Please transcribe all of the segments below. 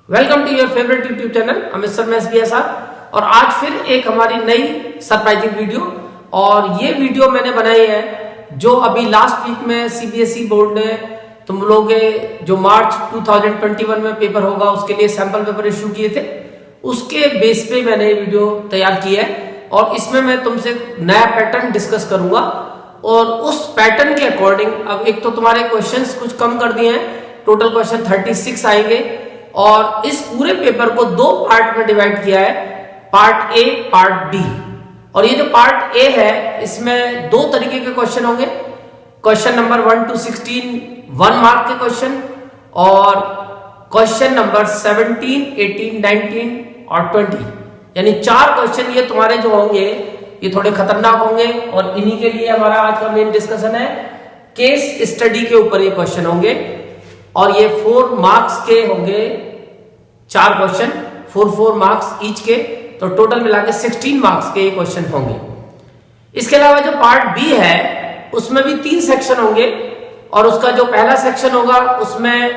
Welcome to your favourite YouTube channel Amit Sharma SBSR। और आज फिर एक हमारी नई सरप्राइजिंग वीडियो। और ये वीडियो मैंने बनाई है जो अभी लास्ट वीक में CBSE बोर्ड ने तुम लोगों के जो मार्च 2021 में पेपर होगा उसके लिए सैंपल पेपर इशू किए थे, उसके बेस पे मैंने ये वीडियो तैयार की है। और इसमें मैं तुमसे नया पैटर्न डिस्कस करूंगा और उस पैटर्न के अकॉर्डिंग अब एक तो तुम्हारे क्वेश्चंस कुछ कम कर दिए हैं, टोटल क्वेश्चन 36 आएंगे। और इस पूरे पेपर को दो पार्ट में डिवाइड किया है, पार्ट ए पार्ट बी। और ये जो पार्ट ए है इसमें दो तरीके के क्वेश्चन होंगे, क्वेश्चन नंबर 1 to 16 1 मार्क के क्वेश्चन, और क्वेश्चन नंबर 17, 18, 19 और 20, यानी 4 क्वेश्चन ये तुम्हारे जो होंगे ये थोड़े खतरनाक होंगे। और इन्हीं के लिए हमारा आज का मेन डिस्कशन है, केस स्टडी के ऊपर ये क्वेश्चन होंगे। और ये 4 मार्क्स के होंगे, 4 क्वेश्चन 4 मार्क्स ईच के, तो टोटल मिला के 16 मार्क्स के ये क्वेश्चन होंगे। इसके अलावा जो पार्ट बी है उसमें भी 3 सेक्शन होंगे। और उसका जो पहला सेक्शन होगा उसमें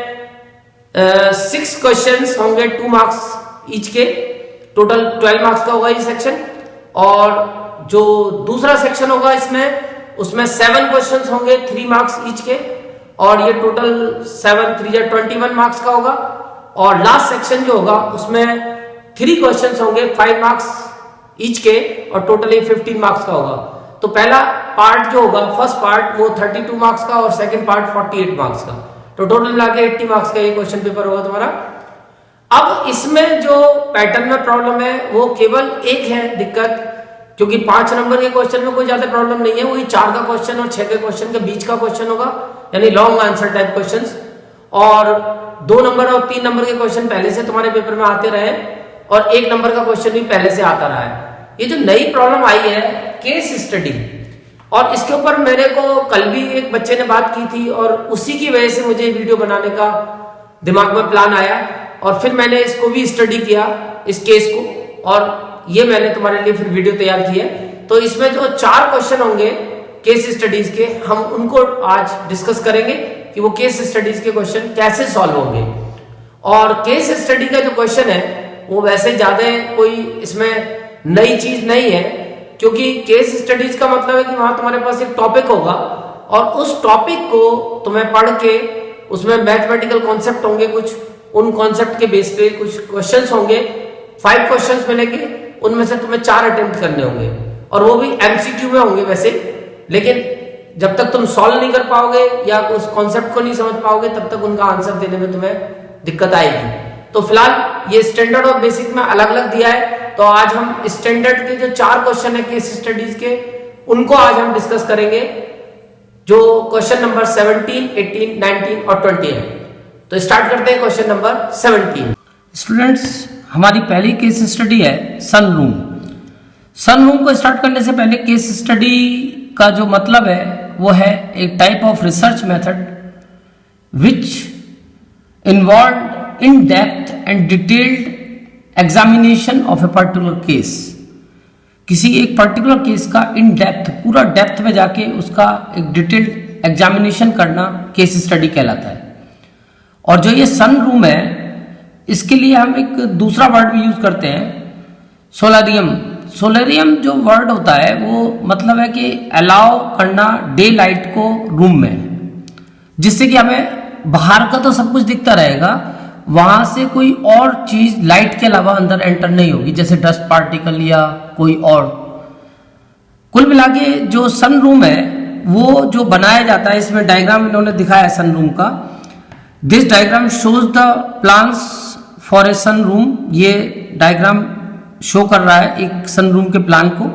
6 क्वेश्चंस होंगे 2 मार्क्स ईच के, टोटल 12 मार्क्स का होगा ये सेक्शन। और जो दूसरा सेक्शन होगा उसमें 7 क्वेश्चंस होंगे 3 मार्क्स ईच के, और ये टोटल 7 3 या 21 मार्क्स का होगा। और लास्ट सेक्शन जो होगा उसमें 3 क्वेश्चंस होंगे 5 मार्क्स ईच के, और टोटल ये 15 मार्क्स का होगा। तो पहला पार्ट जो होगा, फर्स्ट पार्ट वो 32 मार्क्स का और सेकंड पार्ट 48 मार्क्स का, तो टोटल मिला के 80 मार्क्स का ये क्वेश्चन पेपर होगा तुम्हारा। अब इसमें जो पैटर्न में प्रॉब्लम है वो केवल एक है दिक्कत, क्योंकि 5 नंबर के क्वेश्चन में कोई ज्यादा प्रॉब्लम नहीं है, वही 4 का क्वेश्चन और 6 के क्वेश्चन के बीच का क्वेश्चन होगा, यानी लॉन्ग आंसर टाइप क्वेश्चंस। और 2 नंबर और 3 नंबर के क्वेश्चन पहले से तुम्हारे पेपर में आते रहे, और 1 नंबर का क्वेश्चन भी पहले से आता रहा है। ये जो नई प्रॉब्लम आई है केस स्टडी, और इसके ऊपर मेरे को कल भी एक बच्चे ने बात की थी, और उसी की वजह से मुझे वीडियो बनाने का दिमाग में प्लान आया, और फिर मैंने इसको भी स्टडी किया इस केस को, और ये मैंने तुम्हारे लिए फिर वीडियो तैयार की है। तो इसमें जो 4 क्वेश्चन होंगे केस स्टडीज के, हम उनको आज डिस्कस करेंगे कि वो केस स्टडीज के क्वेश्चन कैसे सॉल्व होंगे। और केस स्टडी का जो क्वेश्चन है वो वैसे ज्यादा कोई इसमें नई चीज नहीं है, क्योंकि केस स्टडीज का मतलब है कि वहां तुम्हारे पास एक टॉपिक होगा, और उस टॉपिक को तुम्हें पढ़ के उसमें मैथमेटिकल कॉन्सेप्ट होंगे कुछ, उन कॉन्सेप्ट के बेस पे कुछ क्वेश्चंस होंगे, 5 क्वेश्चंस मिलेंगे, उनमें से तुम्हें 4 अटेम्प्ट करने होंगे, और वो भी MCQ में होंगे वैसे। लेकिन जब तक तुम सॉल्व नहीं कर पाओगे या उस कॉन्सेप्ट को नहीं समझ पाओगे तब तक उनका आंसर देने में तुम्हें दिक्कत आएगी। तो फिलहाल ये स्टैंडर्ड और बेसिक में अलग अलग दिया है, तो आज हम स्टैंडर्ड के जो 4 क्वेश्चन है केस स्टडीज के, उनको आज हम डिस्कस करेंगे, जो क्वेश्चन नंबर 17, 18, 19 और 20 है। तो स्टार्ट करते हैं क्वेश्चन नंबर 17। स्टूडेंट्स, हमारी पहली केस स्टडी है सनरूम। सनरूम को स्टार्ट करने से पहले केस स्टडी का जो मतलब है वो है एक type of research method which involve in depth and detailed examination of a particular case. किसी एक पर्टिकुलर केस का इन डेप्थ, पूरा डेप्थ में जाके उसका एक डिटेल्ड एग्जामिनेशन करना केस स्टडी कहलाता है। और जो ये सनरूम है इसके लिए हम एक दूसरा वर्ड भी यूज करते हैं, सोलरियम। सोलरियम जो वर्ड होता है वो मतलब है कि अलाउ करना डे लाइट को रूम में, जिससे कि हमें बाहर का तो सब कुछ दिखता रहेगा, वहां से कोई और चीज लाइट के अलावा अंदर एंटर नहीं होगी, जैसे डस्ट पार्टिकल या कोई और। कुल मिला के जो सन रूम है वो जो बनाया जाता है, इसमें डायग्राम इन्होंने दिखाया है सन रूम का। This diagram shows the plans for a sun room. ये डायग्राम शो कर रहा है एक सन रूम के प्लान को।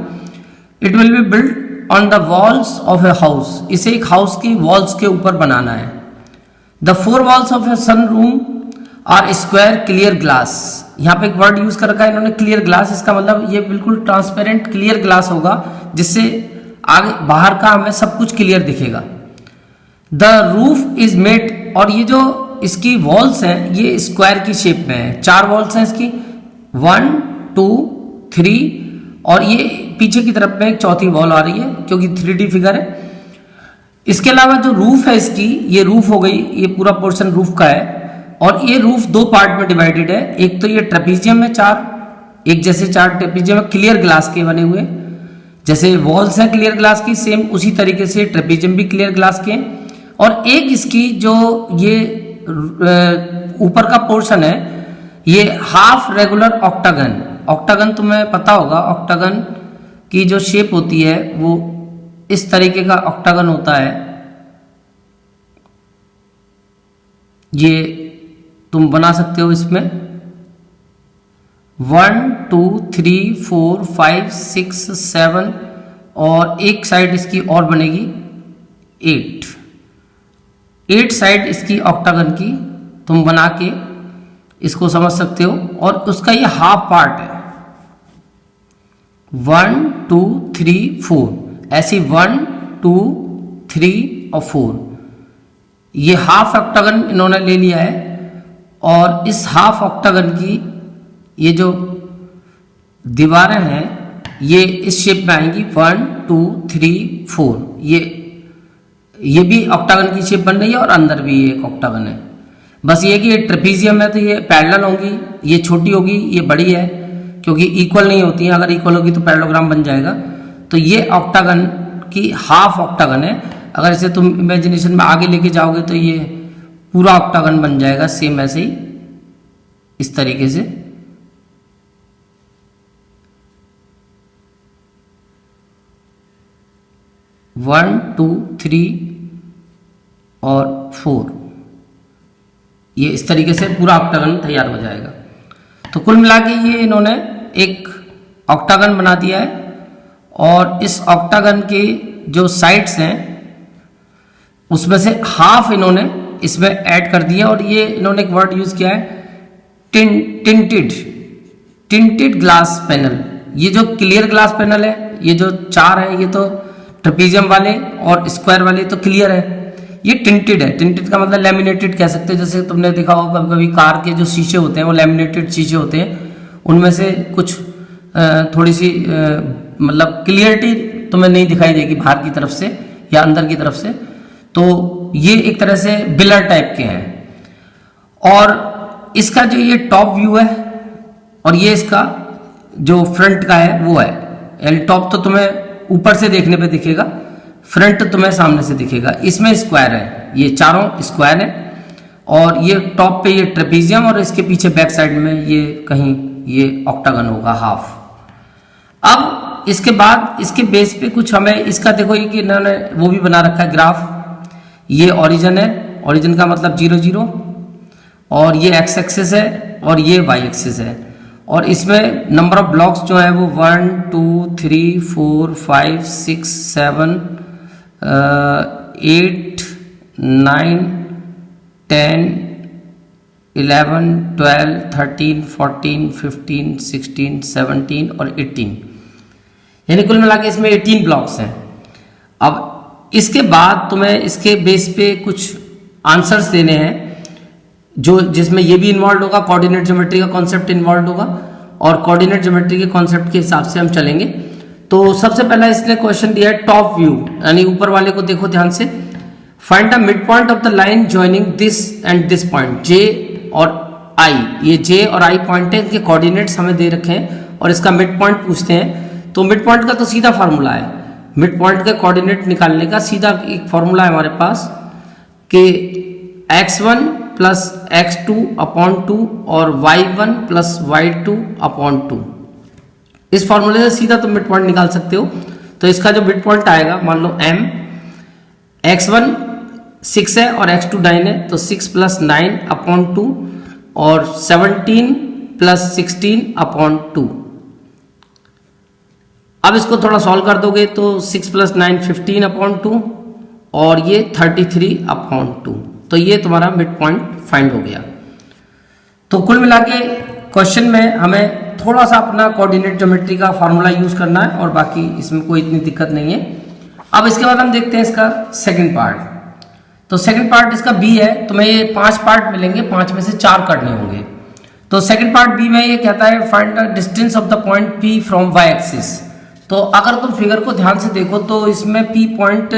It will be build on the walls of a house. इसे एक हाउस की वॉल्स के ऊपर बनाना है। The 4 walls of a sun room are square clear glass. यहाँ पे एक वर्ड यूज कर रखा है इन्होंने, क्लियर ग्लास। इसका मतलब ये बिल्कुल ट्रांसपेरेंट क्लियर ग्लास होगा, जिससे आगे बाहर का हमें सब कुछ क्लियर दिखेगा। द रूफ इज मेड, और ये जो इसकी वॉल्स हैं ये स्क्वायर की शेप में है। 4 वॉल्स हैं इसकी, 1 2 3, और ये पीछे की तरफ में एक चौथी वॉल आ रही है क्योंकि 3D फिगर है। इसके अलावा जो रूफ है इसकी, ये रूफ हो गई, ये पूरा पोर्शन रूफ का है। और ये रूफ दो पार्ट में डिवाइडेड है। एक तो ये ट्रेपीजियम है, चार एक जैसे चार ट्रेपीजियम क्लियर ग्लास के बने हुए, जैसे वॉल्स हैं क्लियर ग्लास की, सेम उसी तरीके से ट्रेपीजियम भी क्लियर ग्लास के हैं। और एक इसकी जो ये ऊपर का पोर्शन है ये हाफ रेगुलर ऑक्टागन। ऑक्टागन तुम्हें पता होगा, ऑक्टागन की जो शेप होती है वो इस तरीके का ऑक्टागन होता है। ये तुम बना सकते हो इसमें 1 2 3 4 5 6 7 और एक साइड इसकी और बनेगी 8 साइड इसकी ऑक्टागन की तुम बना के इसको समझ सकते हो। और उसका ये हाफ पार्ट है 1 2 3 4, ऐसी 1 2 3 और 4 ये हाफ ऑक्टागन इन्होंने ले लिया है। और इस हाफ ऑक्टागन की ये जो दीवारें हैं ये इस शेप में आएंगी 1 2 3 4। ये भी ऑक्टागन की शेप बन रही है और अंदर भी एक ऑक्टागन है। बस ये कि ये ट्रेपीजियम है तो ये पैरेलल होंगी, ये छोटी होगी ये बड़ी है, क्योंकि इक्वल नहीं होती है। अगर इक्वल होगी तो पैरेललोग्राम बन जाएगा। तो ये ऑक्टागन की हाफ ऑक्टागन है। अगर इसे तुम इमेजिनेशन में आगे लेके जाओगे तो ये पूरा ऑक्टागन बन जाएगा, सेम ऐसे ही इस तरीके से। वन टू थ्री और 4 ये इस तरीके से पूरा ऑक्टागन तैयार हो जाएगा। तो कुल मिला के ये इन्होंने एक ऑक्टागन बना दिया है। और इस ऑक्टागन के जो साइड्स हैं उसमें से हाफ इन्होंने इसमें ऐड कर दिया। और ये इन्होंने एक वर्ड यूज किया है टिंटेड ग्लास पैनल। ये जो क्लियर ग्लास पैनल है, ये जो 4 है, ये तो ट्रेपीजियम वाले और स्क्वायर वाले तो क्लियर है, ये टिंटेड है। टिंटेड का मतलब लैमिनेटेड कह सकते हो। जैसे तुमने देखा होगा कभी कभी कार के जो शीशे होते हैं वो लैमिनेटेड शीशे होते हैं, उनमें से कुछ थोड़ी सी मतलब क्लियरिटी तुम्हें नहीं दिखाई देगी बाहर की तरफ से या अंदर की तरफ से। तो ये एक तरह से बिलर टाइप के हैं। और इसका जो ये टॉप व्यू है और ये इसका जो फ्रंट का है वो है, यानी टॉप तो तुम्हें ऊपर से देखने पे दिखेगा, फ्रंट तुम्हें सामने से दिखेगा। इसमें स्क्वायर है, ये चारों स्क्वायर है। और ये टॉप पे ये ट्रेपीजियम और इसके पीछे बैक साइड में ये कहीं ये ऑक्टागन होगा हाफ। अब इसके बाद इसके बेस पे कुछ हमें इसका देखो ये कि इन्होंने वो भी बना रखा है ग्राफ। ये ओरिजिन है, ओरिजिन का मतलब 0 0, और ये एक्स एक्सिस है और ये वाई एक्सिस है। और इसमें नंबर ऑफ ब्लॉक्स जो है वो 1 2 3 4 5 6 7 8 9 10 11 12 13 14 15 16 17 और 18, यानी कुल मिला के इसमें 18 ब्लॉक्स हैं। अब इसके बाद तुम्हें इसके बेस पे कुछ आंसर्स देने हैं जो जिसमें ये भी इन्वॉल्व होगा, कोऑर्डिनेट ज्योमेट्री का कॉन्सेप्ट इन्वॉल्व होगा। और कोऑर्डिनेट ज्योमेट्री के कॉन्सेप्ट के हिसाब से हम चलेंगे। तो सबसे पहला इसने क्वेश्चन दिया है टॉप व्यू, यानी ऊपर वाले को देखो ध्यान से। Find the mid point of the line joining this and this point, J और आई। ये जे और आई पॉइंट है, इनके कोऑर्डिनेट्स हमें दे रखे हैं और इसका मिड पॉइंट पूछते हैं। तो मिड पॉइंट का तो सीधा फार्मूला है, मिड पॉइंट के कोऑर्डिनेट निकालने का सीधा एक फॉर्मूला है हमारे पास कि x1 प्लस x2 अपॉन 2 और y1 प्लस y2 अपॉन 2। इस फॉर्मूले से सीधा तुम मिड पॉइंट निकाल सकते हो। तो इसका जो मिड पॉइंट आएगा, मान लो m, x1 6 है और x2 9 है, तो 6 प्लस 9 अपॉन 2 और 17 प्लस 16 अपॉन 2। अब इसको थोड़ा सॉल्व कर दोगे तो 6 प्लस 9 15 अपॉन 2 और ये 33 अपॉन 2। तो ये तुम्हारा मिड पॉइंट फाइंड हो गया। तो कुल मिला के क्वेश्चन में हमें थोड़ा सा अपना कोऑर्डिनेट ज्योमेट्री का फार्मूला यूज करना है और बाकी इसमें कोई इतनी दिक्कत नहीं है। अब इसके बाद हम देखते हैं इसका सेकंड पार्ट। तो सेकंड पार्ट इसका बी है। तुम्हें ये 5 पार्ट मिलेंगे, 5 में से 4 करने होंगे। तो सेकंड पार्ट बी में ये कहता है find the distance of the point P from Y axis. तो अगर तुम फिगर को ध्यान से देखो तो इसमें पी पॉइंट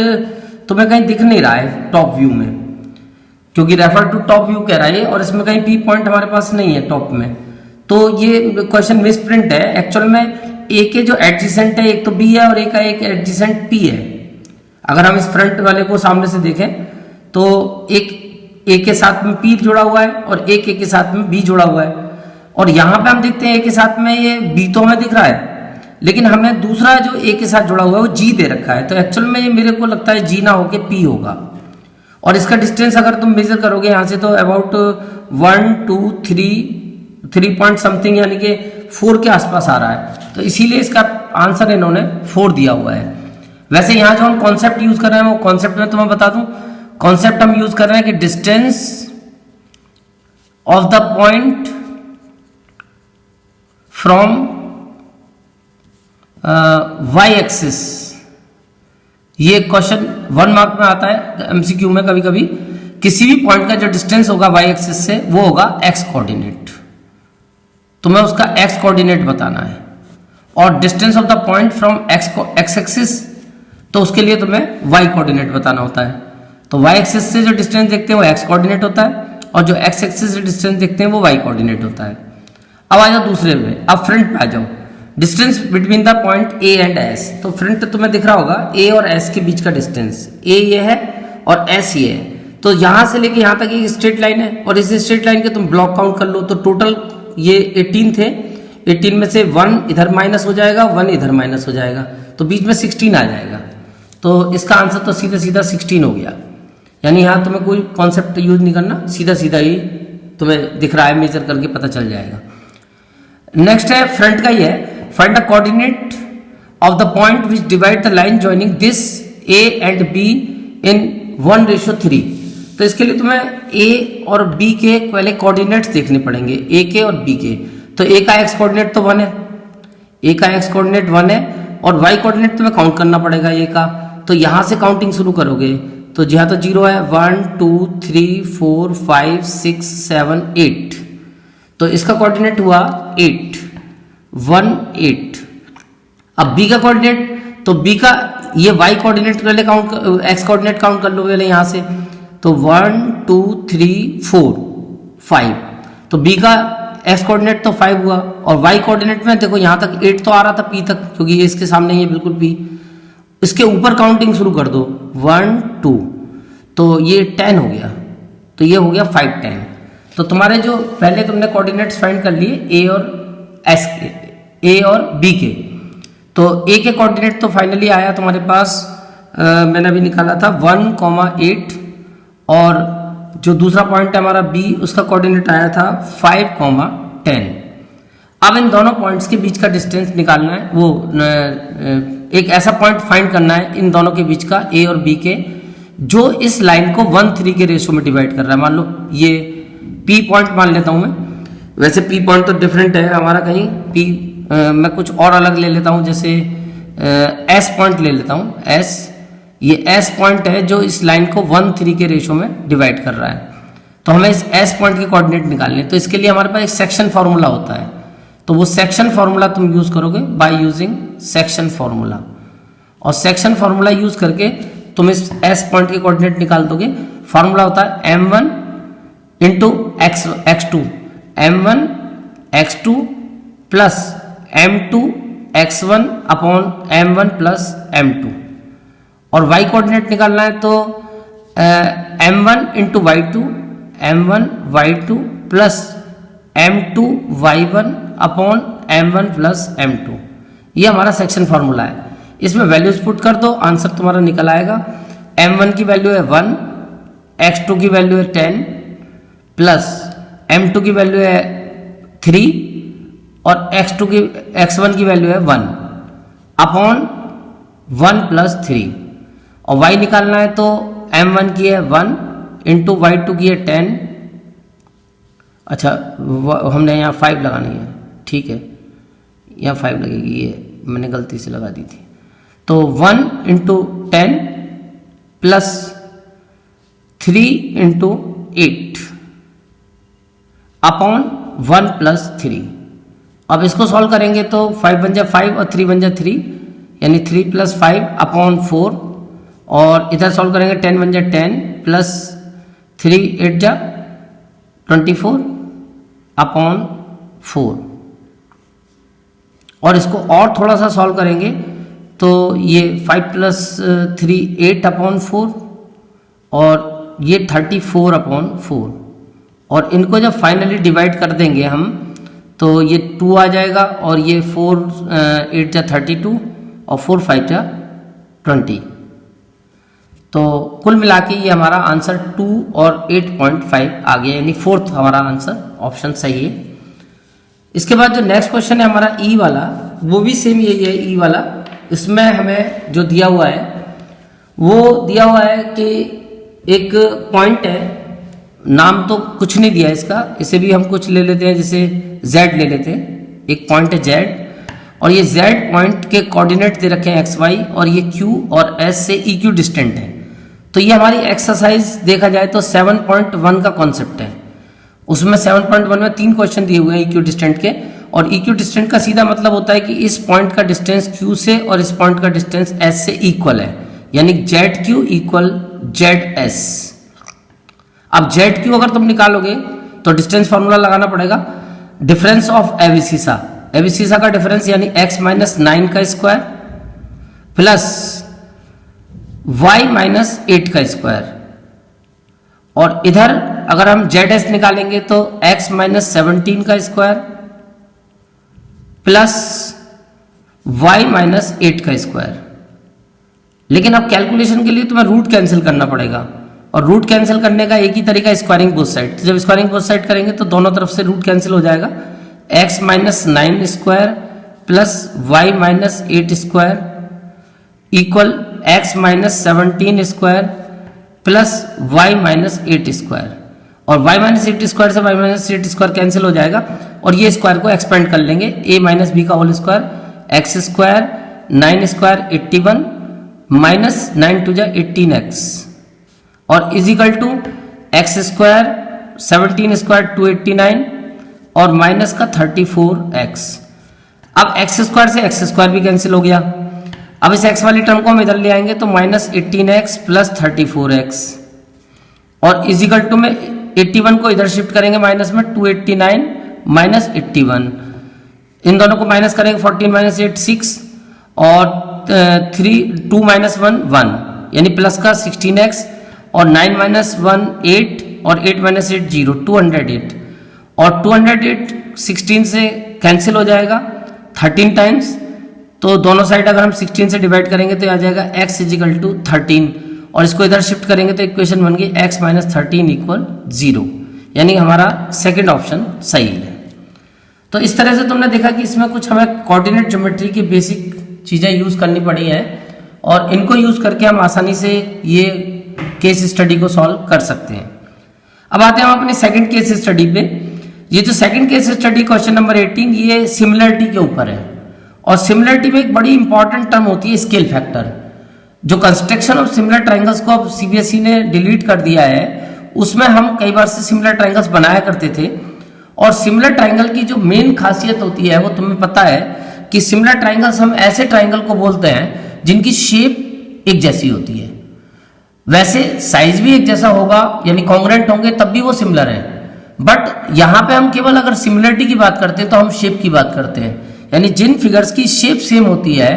तुम्हें कहीं दिख नहीं रहा है टॉप व्यू में, क्योंकि रेफर टू टॉप व्यू कह रहा है और इसमें कहीं पी पॉइंट हमारे पास नहीं है टॉप में, तो ये क्वेश्चन मिस प्रिंट है। एक्चुअल में ए के जो एडजेसेंट है एक तो बी है और ए का एक एडजेसेंट पी है। अगर हम इस फ्रंट वाले को सामने से देखें तो एक ए के साथ में पी जुड़ा हुआ है और एक ए के साथ में बी जुड़ा हुआ है, और यहाँ पे हम देखते हैं ए के साथ में ये बी तो हमें दिख रहा है, लेकिन हमें दूसरा जो ए के साथ जुड़ा हुआ है वो जी दे रखा है। तो एक्चुअल में ये मेरे को लगता है जी ना होके पी होगा। और इसका डिस्टेंस अगर तुम मेजर करोगे यहाँ से तो अबाउट 1 2 3 पॉइंट समथिंग यानी कि 4 के आसपास आ रहा है। तो इसीलिए इसका आंसर इन्होंने 4 दिया हुआ है। वैसे यहाँ जो हम कॉन्सेप्ट यूज कर रहे हैं वो कॉन्सेप्ट में तुम्हें बता दूं, कॉन्सेप्ट हम यूज कर रहे हैं कि distance of the point from Y axis. ये क्वेश्चन 1 मार्क में आता है एमसीक्यू में कभी कभी। किसी भी पॉइंट का जो डिस्टेंस होगा वाई एक्सिस से वो होगा एक्स कोऑर्डिनेट, तुम्हें उसका एक्स कोऑर्डिनेट बताना है। और distance of the point from x axis, तो उसके लिए तुम्हें वाई कोऑर्डिनेट बताना होता है। तो वाई एक्सिस से जो डिस्टेंस देखते हैं वो एक्स कोऑर्डिनेट होता है और जो एक्स एक्सिस से डिस्टेंस देखते हैं वो वाई कोऑर्डिनेट होता है। अब आ जाओ दूसरे पे, अब फ्रंट पे आ जाओ। Distance between the point A and S, तो फ्रंट तुम्हें दिख रहा होगा ए और एस के बीच का डिस्टेंस, ए ये है और एस ये है। तो यहां से लेके यहां तक एक स्ट्रेट लाइन है और इस स्ट्रेट लाइन के तुम ब्लॉक काउंट कर लो तो टोटल ये 18 थे। 18 में से 1 इधर माइनस हो जाएगा, 1 इधर माइनस हो जाएगा, तो बीच में 16 आ जाएगा। तो इसका आंसर तो सीधा सीधा 16 हो गया। यानी यहाँ तुम्हें कोई कॉन्सेप्ट यूज नहीं करना, सीधा सीधा ही तुम्हें दिख रहा है, मेजर करके पता चल जाएगा। नेक्स्ट है फ्रंट का ही है, find the coordinate of the point which divide the line joining this A and be in 1:3। तो इसके लिए तुम्हें ए और बी के पहले कोऑर्डिनेट्स देखने पड़ेंगे, ए के और बी के। तो ए का एक्स कोऑर्डिनेट तो 1 है, ए का एक्स कोऑर्डिनेट 1 है और वाई कोऑर्डिनेट तुम्हें काउंट करना पड़ेगा ए का। तो यहां से काउंटिंग शुरू करोगे तो जहां तो 0 है 1 2 3 4 5 6 7 8, तो इसका कोऑर्डिनेट हुआ 8 1 8। अब बी का कोऑर्डिनेट, तो बी का ये वाई कोऑर्डिनेट पहले काउंट, एक्स कोऑर्डिनेट काउंट कर लो पहले यहां से। तो 1 2 3 4 5, तो बी का एक्स कोऑर्डिनेट तो 5 हुआ और वाई कोऑर्डिनेट में देखो यहां तक 8 तो आ रहा था पी तक, क्योंकि ये इसके सामने ही है बिल्कुल पी। इसके ऊपर काउंटिंग शुरू कर दो 1 2, तो ये 10 हो गया, तो ये हो गया 5 10। तो तुम्हारे जो पहले तुमने कोऑर्डिनेट्स फाइंड कर लिए ए और एस के, ए और बी के। तो ए के कोऑर्डिनेट तो फाइनली आया तुम्हारे पास, मैंने अभी निकाला था 1,8, और जो दूसरा पॉइंट है हमारा बी, उसका कोऑर्डिनेट आया था 5,10। अब इन दोनों पॉइंट्स के बीच का डिस्टेंस निकालना है, वो एक ऐसा पॉइंट फाइंड करना है इन दोनों के बीच का, ए और बी के, जो इस लाइन को 1:3 के रेशो में डिवाइड कर रहा है। मान लो ये पी पॉइंट मान लेता हूं मैं, वैसे पी पॉइंट तो डिफरेंट है हमारा, कहीं पी मैं कुछ और अलग ले लेता हूं, जैसे एस पॉइंट ले लेता हूं। एस, ये एस पॉइंट है जो इस लाइन को 1:3 के रेशो में डिवाइड कर रहा है। तो हमें इस एस पॉइंट के कोऑर्डिनेट निकालने, तो इसके लिए हमारे पास एक सेक्शन फॉर्मूला होता है। तो वो सेक्शन फॉर्मूला तुम यूज करोगे बाय यूजिंग सेक्शन फॉर्मूला, और सेक्शन फॉर्मूला यूज करके तुम इस एस पॉइंट के कोऑर्डिनेट निकाल दोगे। फॉर्मूला होता है m1 into x2, m1 x2 plus m2 x1 upon m1 plus m2। और y कोऑर्डिनेट निकालना है तो m1 into y2, m1 y2 plus m2 y1 upon m1 plus m2। ये हमारा सेक्शन फॉर्मूला है। इसमें वैल्यूज पुट कर दो, आंसर तुम्हारा निकल आएगा। m1 की वैल्यू है 1, x2 की वैल्यू है 10, प्लस m2 की वैल्यू है 3 और x1 की वैल्यू है 1 अपॉन 1 प्लस 3। और y निकालना है तो m1 की है 1 इंटू y2 की है 10। अच्छा, हमने यहाँ 5 लगानी है, ठीक है, यहाँ 5 लगेगी, ये मैंने गलती से लगा दी थी। तो 1 into 10 plus 3 into 8 upon 1 plus 3। अब इसको सॉल्व करेंगे तो 5 बन जाए 5 और 3 बन जाए 3, यानी 3 प्लस 5 अपॉन 4, और इधर सॉल्व करेंगे 10 बन जाए 10 प्लस 3 8 जा 24 अपॉन 4। और इसको और थोड़ा सा सॉल्व करेंगे तो ये 5 + 3 8 अपॉन 4 और ये 34 अपॉन 4। और इनको जब फाइनली डिवाइड कर देंगे हम तो ये 2 आ जाएगा और ये 4 8 जा 32 और 4 5 जा 20। तो कुल मिला के ये हमारा आंसर 2 और 8.5 आ गया, यानी 4th हमारा आंसर ऑप्शन सही है। इसके बाद जो नेक्स्ट क्वेश्चन है हमारा ई वाला, वो भी सेम यही है ई वाला। इसमें हमें जो दिया हुआ है वो दिया हुआ है कि एक पॉइंट है, नाम तो कुछ नहीं दिया इसका, इसे भी हम कुछ ले लेते हैं, जैसे z ले लेते हैं। एक पॉइंट है z और ये z पॉइंट के कोऑर्डिनेट दे रखे हैं xy और ये q और s से eq डिस्टेंट है। तो ये हमारी एक्सरसाइज देखा जाए तो 7.1 का कॉन्सेप्ट है। उसमें 7.1 में 3 क्वेश्चन दिए हुए हैं इक्यू डिस्टेंट के, और इक्यू डिस्टेंट का सीधा मतलब होता है कि इस पॉइंट का डिस्टेंस q से और इस पॉइंट का डिस्टेंस s से इक्वल है, यानी ZQ इक्वल ZS। अब ZQ अगर तुम निकालोगे तो डिस्टेंस फॉर्मूला लगाना पड़ेगा, डिफरेंस ऑफ एबिसिसा, एबिसिसा का डिफरेंस यानी x - 9 का स्क्वायर प्लस y - 8 का स्क्वायर, और इधर अगर हम ZS निकालेंगे तो x - 17 का स्क्वायर प्लस y - 8 का स्क्वायर। लेकिन अब कैलकुलेशन के लिए तुम्हें रूट कैंसिल करना पड़ेगा, और रूट कैंसिल करने का एक ही तरीका स्क्वायरिंग बोथ साइड। जब स्क्वायरिंग बोथ साइड करेंगे तो दोनों तरफ से रूट कैंसिल हो जाएगा। x - 9 square plus y - 8 square equal x - 17 square plus y - 8 square, और y - 8 स्क्वायर से y - 8 स्क्वायर कैंसिल हो जाएगा, और ये स्क्वायर को एक्सपेंड कर लेंगे, a - b का whole square, x square 9 square 81 minus 9 2 जा 18x, और equal to x square 17 square 289 और माइनस का 34x। अब x स्क्वायर से x स्क्वायर भी कैंसिल हो गया। अब इस x वाली टर्म को हम इधर ले आएंगे तो माइनस 18x प्लस 34x, और इजिकल टू में 81 को इधर शिफ्ट करेंगे माइनस में, 289 माइनस 81, इन दोनों को माइनस करेंगे, 14 - 8 6 और 2 - 1 1, यानी प्लस का 16x, और 9 - 1 8 और 8 - 8 0 208, और 208 16 से कैंसिल हो जाएगा 13 टाइम्स, तो दोनों साइड अगर हम 16 से डिवाइड करेंगे तो आ जाएगा x = 13, और इसको इधर शिफ्ट करेंगे तो इक्वेशन बन गई x - 13 = 0, यानी हमारा सेकंड ऑप्शन सही है। तो इस तरह से तुमने देखा कि इसमें कुछ हमें कोऑर्डिनेट ज्योमेट्री की बेसिक चीज़ें यूज़ करनी पड़ी हैं, और इनको यूज़ करके हम आसानी से ये केस स्टडी को सॉल्व कर सकते हैं। अब आते हैं हम अपने सेकंड केस स्टडी पे। ये जो second case study question number 18, ये सिमिलरिटी के ऊपर है, और सिमिलरिटी में एक बड़ी इंपॉर्टेंट टर्म होती है स्केल फैक्टर। जो कंस्ट्रक्शन ऑफ सिमिलर ट्राइंगल्स को अब सीबीएसई ने डिलीट कर दिया है, उसमें हम कई बार से सिमिलर ट्राइंगल्स बनाया करते थे, और सिमिलर ट्राइंगल की जो मेन खासियत होती है वो तुम्हें पता है कि सिमिलर ट्राइंगल्स हम ऐसे ट्राइंगल को बोलते हैं जिनकी शेप एक जैसी होती है, वैसे साइज भी एक जैसा होगा, यानी कॉन्ग्रुएंट होंगे तब भी वो सिमिलर है। बट यहाँ पे हम केवल अगर सिमिलरिटी की बात करते हैं तो हम शेप की बात करते हैं, यानी जिन फिगर्स की शेप सेम होती है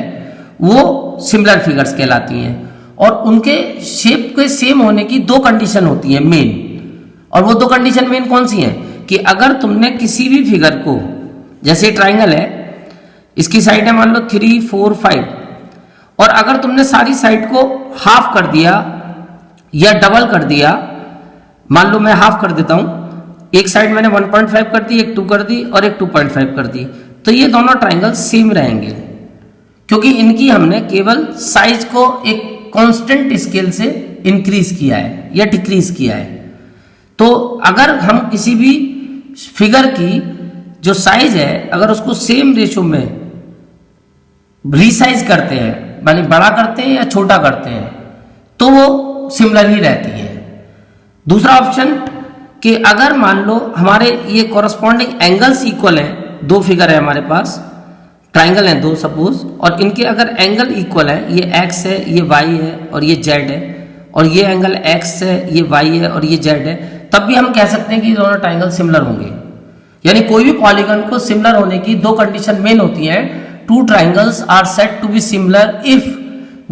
वो सिमिलर फिगर्स कहलाती हैं, और उनके शेप के सेम होने की 2 कंडीशन होती हैं मेन। और वो 2 कंडीशन मेन कौन सी हैं कि अगर तुमने किसी भी फिगर को, जैसे ट्राइंगल है, इसकी साइड है मान लो 3 4 5, और अगर तुमने सारी साइड को हाफ कर दिया या डबल कर दिया, मान लो मैं हाफ कर देता हूं, एक साइड मैंने 1.5 कर दी, एक 2 कर दी और एक 2.5 कर दी, तो ये दोनों ट्राइंगल सेम रहेंगे, क्योंकि इनकी हमने केवल साइज को एक कांस्टेंट स्केल से इंक्रीज किया है या डिक्रीज किया है। तो अगर हम किसी भी फिगर की जो साइज है, अगर उसको सेम रेशो में रीसाइज करते हैं, माने बड़ा करते हैं या छोटा करते हैं, तो वो सिमिलर ही रहती है। दूसरा ऑप्शन कि अगर मान लो हमारे ये कॉरस्पॉन्डिंग एंगल्स इक्वल हैं, 2 फिगर है हमारे पास, ट्राइंगल हैं 2 सपोज, और इनके अगर एंगल इक्वल है, ये x है, ये y है और ये z है, और ये एंगल x है, ये y है और ये z है, तब भी हम कह सकते हैं कि दोनों ट्राइंगल सिमिलर होंगे। यानी कोई भी पॉलीगन को सिमिलर होने की दो कंडीशन मेन होती हैं। Two triangles are said to be similar if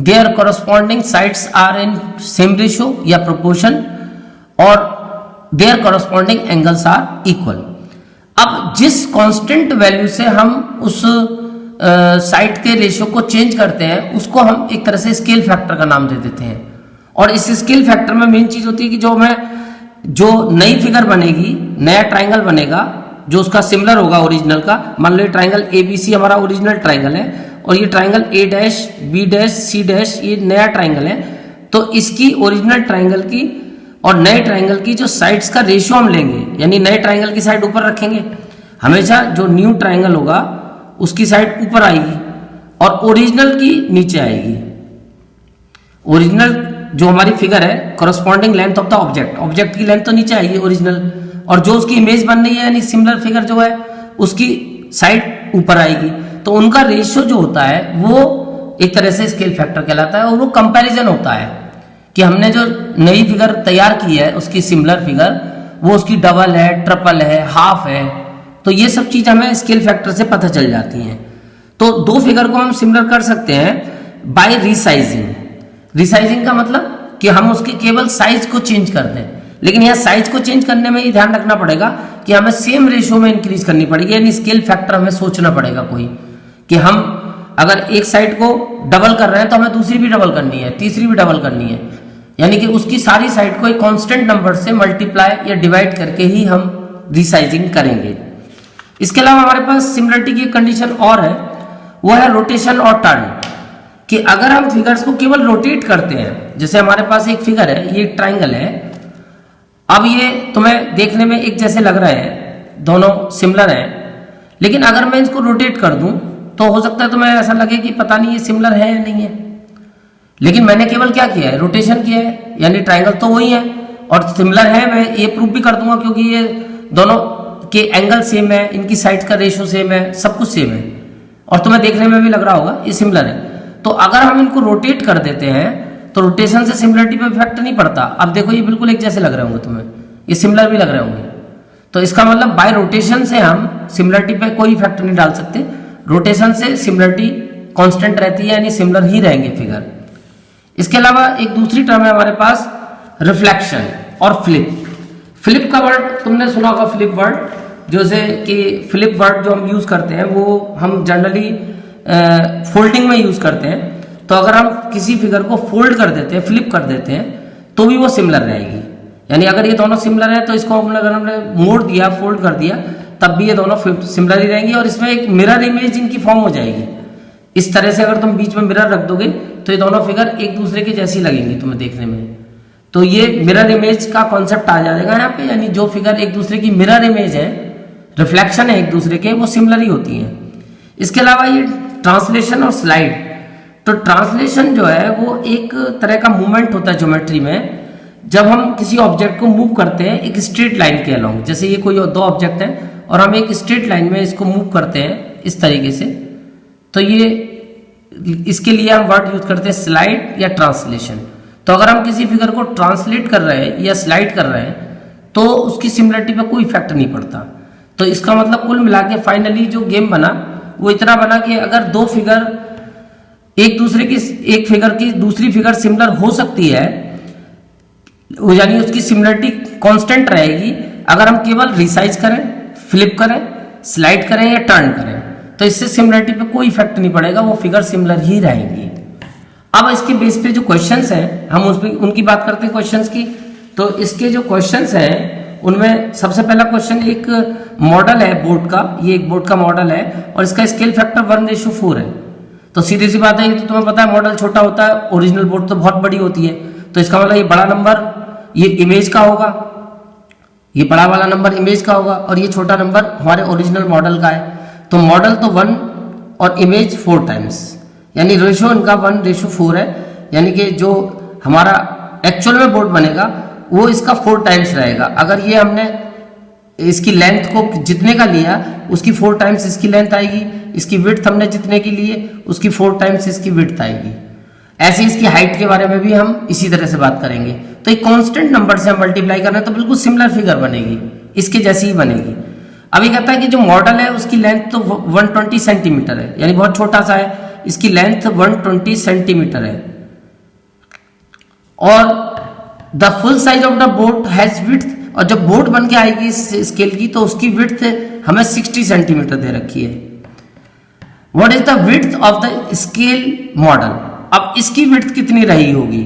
their corresponding sides are in same ratio या प्रोपोर्शन और their corresponding angles are equal. अब जिस कांस्टेंट वैल्यू से हम उस साइड के रेशियो को चेंज करते हैं उसको हम एक तरह से स्केल फैक्टर का नाम दे देते हैं। और इस स्केल फैक्टर में मेन चीज होती है कि जो नई फिगर बनेगी, नया ट्राइंगल बनेगा जो उसका सिमिलर होगा ओरिजिनल का। मान लो ये ट्राइंगल ABC हमारा ओरिजिनल ट्राइंगल है और ये triangle A dash B dash C dash ये नया ट्राइंगल है, तो इसकी ओरिजिनल ट्राइंगल की और नए ट्राइंगल की जो साइड्स का रेशियो हम लेंगे, यानी नए ट्राइंगल की साइड ऊपर रखेंगे। हमेशा जो न्यू ट्राइंगल होगा उसकी साइड ऊपर आएगी और ओरिजिनल की नीचे आएगी। ओरिजिनल जो हमारी फिगर है corresponding length of the object की लेंथ तो नीचे आएगी ओरिजिनल, और जो उसकी इमेज बन रही है यानी सिमिलर फिगर जो है उसकी साइड ऊपर आएगी। तो उनका रेशियो जो होता है वो एक तरह से स्केल फैक्टर कहलाता है और वो कंपैरिजन होता है कि हमने जो नई फिगर तैयार की है उसकी सिमिलर फिगर वो उसकी डबल है, ट्रिपल है, हाफ है, तो ये सब चीज हमें स्केल फैक्टर से पता चल जाती हैं। तो दो फिगर को हम सिमिलर कर सकते हैं बाय रिसाइजिंग। रिसाइजिंग का मतलब कि हम उसके केवल साइज को चेंज कर दें, लेकिन यहाँ साइज को चेंज करने में ये ध्यान रखना पड़ेगा कि हमें सेम रेशियो में इंक्रीज करनी पड़ेगी, यानी स्केल फैक्टर हमें सोचना पड़ेगा कोई कि हम अगर एक साइड को डबल कर रहे हैं तो हमें दूसरी भी डबल करनी है, तीसरी भी डबल करनी है, यानी कि उसकी सारी साइड को एक कांस्टेंट नंबर से मल्टीप्लाई या डिवाइड करके ही हम रिसाइजिंग करेंगे। इसके अलावा हमारे पास सिमिलरिटी की कंडीशन और है, वो है रोटेशन और टर्न। कि अगर हम फिगर्स को केवल रोटेट करते हैं, जैसे हमारे पास एक फिगर है, ये ट्राइंगल है, अब ये तुम्हें देखने में एक जैसे लग रहा है, दोनों सिमिलर हैं, लेकिन अगर मैं इसको रोटेट कर दूं तो हो सकता है तुम्हें ऐसा लगे कि पता नहीं ये सिमिलर है या नहीं है, लेकिन मैंने केवल क्या किया है, रोटेशन किया है, यानी ट्राइंगल तो वही है और सिमिलर है। मैं ये प्रूफ भी कर दूंगा क्योंकि ये दोनों के एंगल सेम है, इनकी साइड का रेशियो सेम है, सब कुछ सेम है और तुम्हें देखने में भी लग रहा होगा ये सिमिलर है। तो अगर हम इनको रोटेट कर देते हैं तो रोटेशन से सिमिलरिटी पे इफेक्ट नहीं पड़ता। अब देखो ये बिल्कुल एक जैसे लग रहे होंगे तुम्हें, ये सिमिलर भी लग रहे होंगे, तो इसका मतलब बाय रोटेशन से हम सिमिलरिटी पे कोई इफेक्ट नहीं डाल सकते। रोटेशन से सिमिलरिटी कांस्टेंट रहती है, यानी सिमिलर ही रहेंगे फिगर। इसके अलावा एक दूसरी टर्म है हमारे पास रिफ्लेक्शन और फ्लिप। फ्लिप का वर्ड तुमने सुना होगा, फ्लिप वर्ड, जैसे कि फ्लिप वर्ड जो हम यूज करते हैं वो हम जनरली फोल्डिंग में यूज करते हैं। तो अगर हम किसी फिगर को फोल्ड कर देते हैं, फ्लिप कर देते हैं, तो भी वो सिमिलर रहेगी। यानी अगर ये दोनों सिमिलर है तो इसको अगर हमने मोड़ दिया, फोल्ड कर दिया, तब भी ये दोनों सिमिलर ही रहेंगी और इसमें एक मिरर इमेज इनकी फॉर्म हो जाएगी। इस तरह से अगर तुम बीच में मिरर रख दोगे तो ये दोनों फिगर एक दूसरे के जैसी लगेंगी तुम्हें देखने में। तो ये मिरर इमेज का कॉन्सेप्ट आ जाएगा यहाँ पे, यानी जो फिगर एक दूसरे की मिरर इमेज है, रिफ्लेक्शन है एक दूसरे के, वो सिमिलर ही होती है। इसके अलावा ये ट्रांसलेशन और स्लाइड। तो ट्रांसलेशन जो है वो एक तरह का मूवमेंट होता है ज्योमेट्री में, जब हम किसी ऑब्जेक्ट को मूव करते हैं एक स्ट्रेट लाइन के अलोंग। जैसे ये कोई दो ऑब्जेक्ट है और हम एक स्ट्रेट लाइन में इसको मूव करते हैं इस तरीके से, तो ये इसके लिए हम वर्ड यूज करते हैं स्लाइड या ट्रांसलेशन। तो अगर हम किसी फिगर को ट्रांसलेट कर रहे हैं या स्लाइड कर रहे हैं तो उसकी सिमिलरिटी पे कोई इफेक्ट नहीं पड़ता। तो इसका मतलब कुल मिला के फाइनली जो गेम बना वो इतना बना कि अगर दो फिगर एक फिगर की दूसरी फिगर सिमिलर हो सकती है, यानी उसकी सिमिलरिटी कांस्टेंट रहेगी अगर हम केवल रिसाइज करें, फ्लिप करें, स्लाइड करें या टर्न करें, तो इससे सिमिलरिटी पे कोई इफेक्ट नहीं पड़ेगा, वो फिगर सिमिलर ही रहेंगी। अब इसके बेस पे जो क्वेश्चंस हैं हम उनकी बात करते हैं क्वेश्चंस की। तो इसके जो क्वेश्चंस हैं उनमें सबसे पहला क्वेश्चन एक मॉडल है बोर्ड का, ये एक बोर्ड का मॉडल है और इसका स्केल फैक्टर 1:4 है। तो सीधी सी बात है, तो तुम्हें पता है मॉडल छोटा होता है, ओरिजिनल बोर्ड तो बहुत बड़ी होती है, तो इसका मतलब ये बड़ा नंबर ये इमेज का होगा, ये बड़ा वाला नंबर इमेज का होगा और ये छोटा नंबर हमारे ओरिजिनल मॉडल का है। तो मॉडल तो 1 और इमेज 4 टाइम्स, यानी रेशियो इनका 1:4 है, यानी कि जो हमारा एक्चुअल में बोर्ड बनेगा वो इसका 4 टाइम्स रहेगा। अगर ये हमने इसकी लेंथ को जितने का लिया उसकी 4 टाइम्स इसकी लेंथ आएगी, इसकी विड्थ हमने जितने की लिए उसकी 4 टाइम्स इसकी विड्थ आएगी। ऐसे इसकी हाइट के बारे में भी हम इसी तरह से बात करेंगे। तो एक कांस्टेंट नंबर से हम मल्टीप्लाई कर रहे हैं तो बिल्कुल सिमिलर फिगर बनेगी, इसके जैसी ही बनेगी। अभी कहता है कि जो मॉडल है उसकी लेंथ तो 120 सेंटीमीटर है, यानी बहुत छोटा सा है, इसकी लेंथ 120 सेंटीमीटर है, और the full size of the boat has width, और जब बोट बन के आएगी इस स्केल की तो उसकी विड्थ हमें 60 सेंटीमीटर दे रखी है। What is the width of the scale model, अब इसकी विड्थ कितनी रही होगी?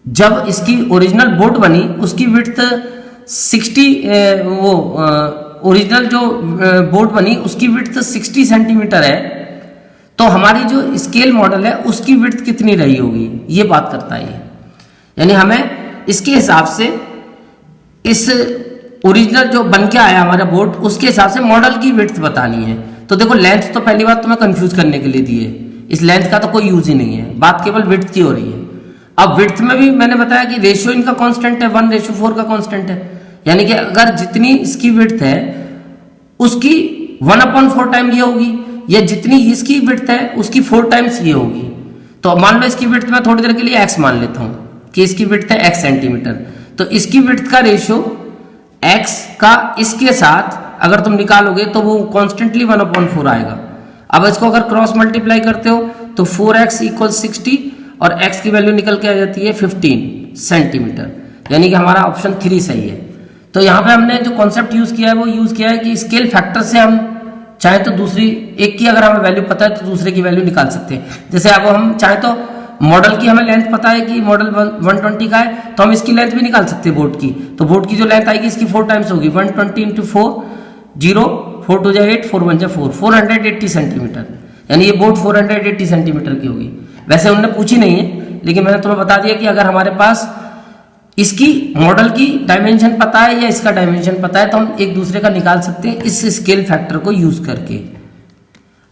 जब इसकी ओरिजिनल बोट बनी उसकी विड्थ 60 ओरिजिनल जो बोट बनी उसकी विड्थ 60 सेंटीमीटर है, तो हमारी जो स्केल मॉडल है उसकी विड्थ कितनी रही होगी, ये बात करता है ये। यानी हमें इसके हिसाब से इस ओरिजिनल जो बन के आया हमारा बोट उसके हिसाब से मॉडल की विड्थ बतानी है। तो देखो लेंथ तो पहली बात तुम्हें कंफ्यूज करने के लिए दी है, इस लेंथ का तो कोई यूज ही नहीं है, बात केवल विड्थ की हो रही है। अब विड्थ में भी मैंने बताया कि रेशियो इनका कांस्टेंट है, 1:4 का कांस्टेंट है, यानी कि अगर जितनी इसकी विड्थ है उसकी 1/4 टाइम ये होगी, या जितनी इसकी विड्थ है उसकी 4 टाइम्स ये होगी। तो मान लो इसकी विड्थ मैं थोड़ी देर के लिए x मान लेता हूं कि इसकी विड्थ है x सेंटीमीटर, तो इसकी विड्थ का रेशियो x का इसके साथ अगर तुम निकालोगे तो वो कॉन्स्टेंटली 1/4 आएगा। अब इसको अगर क्रॉस मल्टीप्लाई करते हो तो 4x = 60 और x की वैल्यू निकल के आ जाती है 15 सेंटीमीटर, यानी कि हमारा ऑप्शन 3 सही है। तो यहाँ पे हमने जो कॉन्सेप्ट यूज किया है वो यूज किया है कि स्केल फैक्टर से हम चाहे तो दूसरी एक की अगर हमें वैल्यू पता है तो दूसरे की वैल्यू निकाल सकते हैं। जैसे अब हम चाहे तो मॉडल की हमें लेंथ पता है कि मॉडल 120 का है तो हम इसकी लेंथ भी निकाल सकते हैं बोट की। तो बोट की जो लेंथ आएगी इसकी 4 टाइम्स होगी, 120 × 4 0 4 2 8 4 1 4 480 सेंटीमीटर, यानी ये बोट 480 सेंटीमीटर की होगी। वैसे उन्होंने पूछी नहीं है लेकिन मैंने तुम्हें बता दिया कि अगर हमारे पास इसकी मॉडल की डायमेंशन पता है या इसका डायमेंशन पता है तो हम एक दूसरे का निकाल सकते हैं इस स्केल फैक्टर को यूज करके।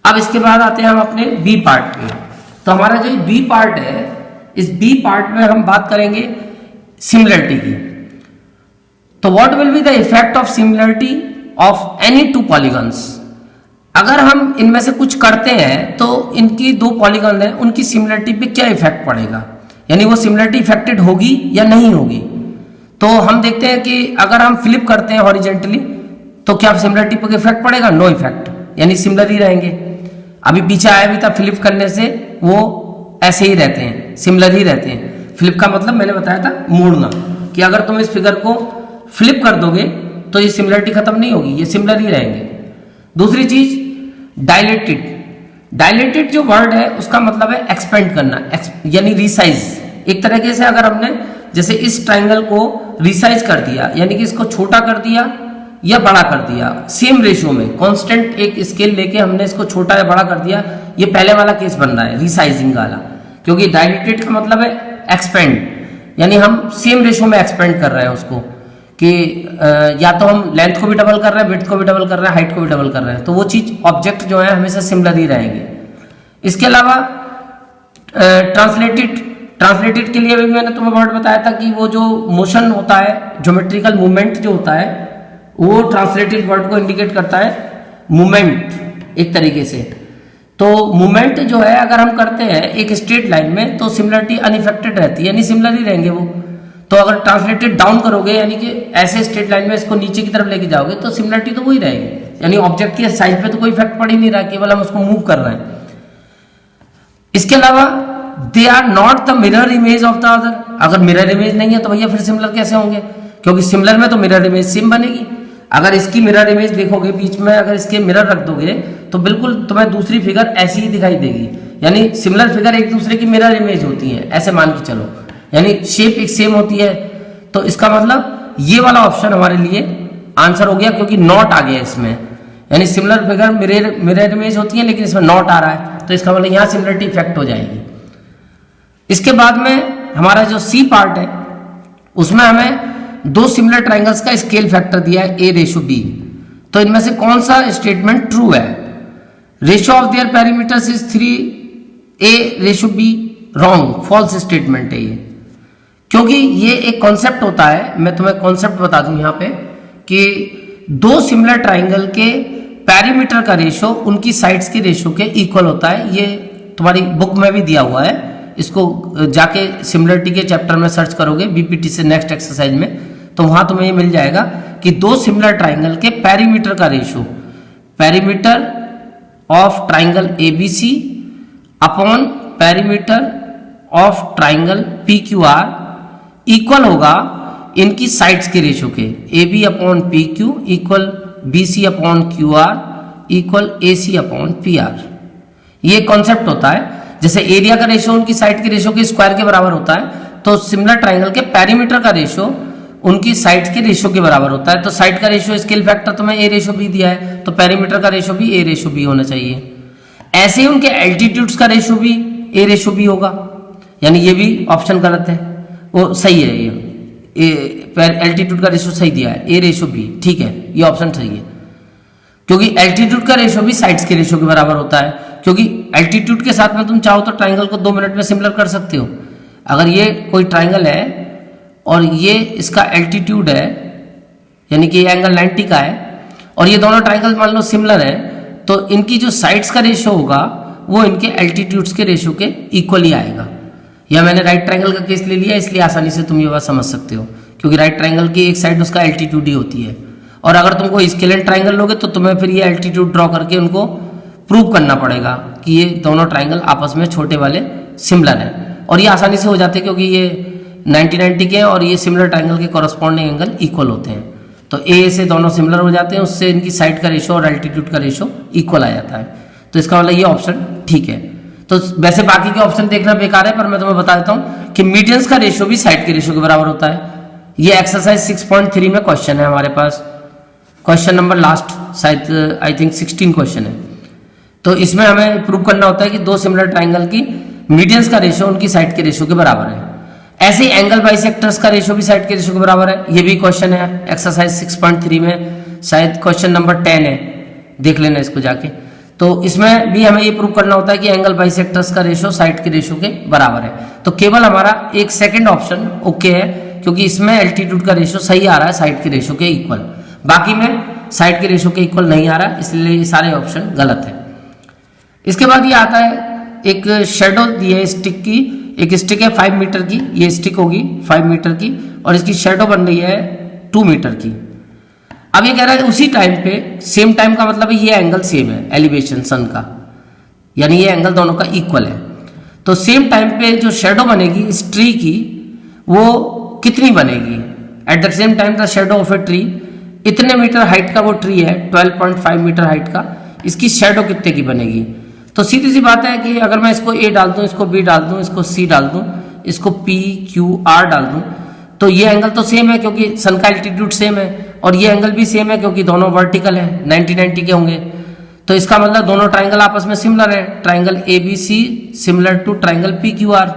अब इसके बाद आते हैं हम अपने बी पार्ट पे। तो हमारा जो बी पार्ट है, इस बी पार्ट में हम बात करेंगे सिमिलरिटी की। तो what will be the effect of similarity of any 2 polygons. अगर हम इनमें से कुछ करते हैं तो इनकी 2 पॉलीगॉन है उनकी सिमिलरिटी पे क्या इफेक्ट पड़ेगा, यानी वो सिमिलरिटी इफेक्टेड होगी या नहीं होगी। तो हम देखते हैं कि अगर हम फ्लिप करते हैं हॉरिजेंटली तो क्या सिमिलरिटी पे इफेक्ट पड़ेगा? नो इफेक्ट, यानी सिमिलर ही रहेंगे। अभी पीछे आया भी था, फ्लिप करने से वो ऐसे ही रहते हैं, सिमिलर ही रहते हैं। फ्लिप का मतलब मैंने बताया था मोड़ना, कि अगर तुम इस फिगर को फ्लिप कर दोगे तो ये सिमिलरिटी खत्म नहीं होगी, ये सिमिलर ही रहेंगे। दूसरी चीज डायलेटेड। डायलेटेड जो वर्ड है उसका मतलब है एक्सपेंड करना, यानी रिसाइज। एक तरीके से अगर हमने जैसे इस ट्राइंगल को रिसाइज कर दिया, यानी कि इसको छोटा कर दिया या बड़ा कर दिया सेम रेशियो में, कांस्टेंट एक स्केल लेके हमने इसको छोटा या बड़ा कर दिया, ये पहले वाला केस बन रहा है रिसाइजिंग वाला। क्योंकि डायलेटेड का मतलब है एक्सपेंड, यानी हम सेम रेशियो में एक्सपेंड कर रहे हैं उसको, कि या तो हम लेंथ को भी डबल कर रहे हैं, विड्थ को भी डबल कर रहे हैं, हाइट को भी डबल कर रहे हैं, तो वो चीज ऑब्जेक्ट जो है हमेशा सिमिलर ही रहेंगे। इसके अलावा ट्रांसलेटेड के लिए भी मैंने तुम्हें वर्ड बताया था कि वो जो मोशन होता है, ज्योमेट्रिकल मूवमेंट जो होता है, वो ट्रांसलेटेड वर्ड को इंडिकेट करता है मूवमेंट एक तरीके से। तो मूवमेंट जो है अगर हम करते हैं एक स्ट्रेट लाइन में तो सिमिलरिटी अनइफेक्टेड रहती है, यानी सिमिलर ही रहेंगे वो। तो अगर ट्रांसलेटेड डाउन करोगे, यानी कि ऐसे स्ट्रेट लाइन में इसको नीचे की तरफ लेके जाओगे तो सिमिलरिटी तो वही रहेगी, यानी ऑब्जेक्ट की साइज पे तो कोई इफेक्ट पड़ ही नहीं रहा, केवल हम उसको मूव कर रहे हैं। इसके अलावा they are not the mirror image of the other. अगर मिरर इमेज नहीं है तो भैया फिर सिमिलर कैसे होंगे? क्योंकि सिमिलर में तो मिरर इमेज सेम बनेगी। अगर इसकी मिरर इमेज देखोगे बीच में, अगर इसके मिरर रख दोगे तो बिल्कुल तुम्हें दूसरी फिगर ऐसी ही दिखाई देगी, यानी सिमिलर फिगर एक दूसरे की मिरर इमेज होती है, ऐसे मान के चलो, यानी शेप एक सेम होती है। तो इसका मतलब ये वाला ऑप्शन हमारे लिए आंसर हो गया, क्योंकि नॉट आ गया इसमें, यानी सिमिलर फिगर मिरर इमेज होती है लेकिन इसमें नॉट आ रहा है, तो इसका मतलब यहाँ सिमिलरिटी इफेक्ट हो जाएगी। इसके बाद में हमारा जो सी पार्ट है उसमें हमें 2 सिमिलर ट्राइंगल्स का स्केल फैक्टर दिया है A:B। तो इनमें से कौन सा स्टेटमेंट ट्रू है? Ratio of their perimeters is 3A:B wrong, false statement है ये। क्योंकि ये एक कॉन्सेप्ट होता है, मैं तुम्हें कॉन्सेप्ट बता दूं यहाँ पे, कि 2 सिमिलर ट्राइंगल के पेरीमीटर का रेशियो उनकी साइड्स के रेशियो के इक्वल होता है। ये तुम्हारी बुक में भी दिया हुआ है इसको जाके सिमिलरिटी के चैप्टर में सर्च करोगे बीपीटी से नेक्स्ट एक्सरसाइज में, तो वहां तुम्हें ये मिल जाएगा कि दो सिमिलर ट्राइंगल के पेरीमीटर का ratio, perimeter of triangle ABC upon perimeter of triangle P Q R equal होगा इनकी साइड्स के रेशियो के, A B upon P Q equal B C upon Q R equal A C upon P R. ये concept होता है, जैसे area का ratio उनकी साइड के रेशियो के स्क्वायर के बराबर होता है, तो सिमिलर ट्राइंगल के पेरीमीटर का रेशियो उनकी साइड के रेशियो के बराबर होता है। तो साइड का रेशियो स्केल फैक्टर तुम्हें ए रेशियो बी दिया है, तो पेरीमीटर का रेशियो भी ए रेशियो बी होना चाहिए। ऐसे ही उनके एल्टीट्यूड्स का रेशियो भी ए रेशियो बी होगा, यानी ये भी ऑप्शन गलत है, वो सही है, ये एल्टीट्यूड का रेशियो सही दिया है, ए रेशियो बी, ठीक है, ये ऑप्शन सही है, क्योंकि एल्टीट्यूड का रेशियो भी साइड्स के रेशियो के बराबर होता है। क्योंकि एल्टीट्यूड के साथ में तुम चाहो तो ट्राइंगल को 2 मिनट में सिमिलर कर सकते हो। अगर ये कोई ट्राइंगल है और ये इसका एल्टीट्यूड है, यानी कि ये एंगल 90 का है, और ये दोनों ट्राइंगल मान लो सिमिलर है, तो इनकी जो साइड्स का रेशियो होगा वो इनके एल्टीट्यूड्स के रेशियो के इक्वल ही आएगा। या मैंने राइट ट्राइंगल का केस ले लिया, इसलिए आसानी से तुम ये बात समझ सकते हो, क्योंकि राइट ट्राइंगल की एक साइड उसका एल्टीट्यूड ही होती है। और अगर तुम कोई स्केलेन ट्राइंगल लोगे तो तुम्हें फिर ये एल्टीट्यूड ड्रॉ करके उनको प्रूव करना पड़ेगा कि ये दोनों ट्राइंगल आपस में छोटे वाले सिमिलर हैं, और ये आसानी से हो जाते हैं क्योंकि ये 90-90 के और ये सिमिलर ट्राइंगल के कॉरस्पॉन्डिंग एंगल इक्वल होते हैं, तो ए से दोनों सिमिलर हो जाते हैं, उससे इनकी साइड का रेशियो और एल्टीट्यूड का रेशियो इक्वल आ जाता है। तो इसका मतलब ये ऑप्शन ठीक है। तो वैसे बाकी के ऑप्शन देखना बेकार है, पर मैं तुम्हें बता देता हूँ कि मीडियंस का रेशियो भी साइड के रेशियो के बराबर होता है। ये एक्सरसाइज 6.3 में क्वेश्चन है हमारे पास, क्वेश्चन नंबर लास्ट शायद आई थिंक 16 क्वेश्चन है। तो इसमें हमें प्रूव करना होता है कि दो सिमिलर ट्राइंगल की मीडियंस का रेशियो उनकी साइड के रेशियो के बराबर है। ऐसे ही एंगल बाइसेक्टर्स का रेशियो भी साइड के रेशियो के बराबर है। ये भी क्वेश्चन है एक्सरसाइज 6.3 में, शायद क्वेश्चन नंबर 10 है, देख लेना इसको जाके। तो इसमें भी हमें ये प्रूव करना होता है कि एंगल बाइसेक्टर्स का रेशियो साइड के रेशियो के बराबर है। तो केवल हमारा एक सेकंड ऑप्शन ओके है, क्योंकि इसमें एल्टीट्यूड का रेशियो सही आ रहा है साइड के रेशियो के इक्वल, बाकी में साइड के रेशियो के इक्वल नहीं आ रहा, इसलिए ये सारे ऑप्शन गलत है। इसके बाद ये आता है एक शेडो दी है स्टिक की, एक स्टिक है 5 मीटर की, ये स्टिक होगी 5 मीटर की और इसकी शेडो बन रही है 2 मीटर की। अब ये कह रहा है उसी टाइम पे, सेम टाइम का मतलब है ये एंगल सेम है एलिवेशन सन का, यानी ये एंगल दोनों का इक्वल है। तो सेम टाइम पे जो शेडो बनेगी इस ट्री की वो कितनी बनेगी? At the same time the shadow of a tree, इतने मीटर हाइट का वो ट्री है, 12.5 मीटर हाइट का, इसकी शेडो कितने की बनेगी? तो सीधी सी बात है कि अगर मैं इसको ए डाल दूं, इसको बी डाल दूं, इसको सी डाल दूं, इसको पी क्यू आर डाल दूं, तो ये एंगल तो सेम है क्योंकि सन का एल्टीट्यूड सेम है, और ये एंगल भी सेम है क्योंकि दोनों वर्टिकल है, 90-90 के होंगे। तो इसका मतलब दोनों ट्राइंगल आपस में सिमिलर है, triangle A B C similar to triangle P Q R.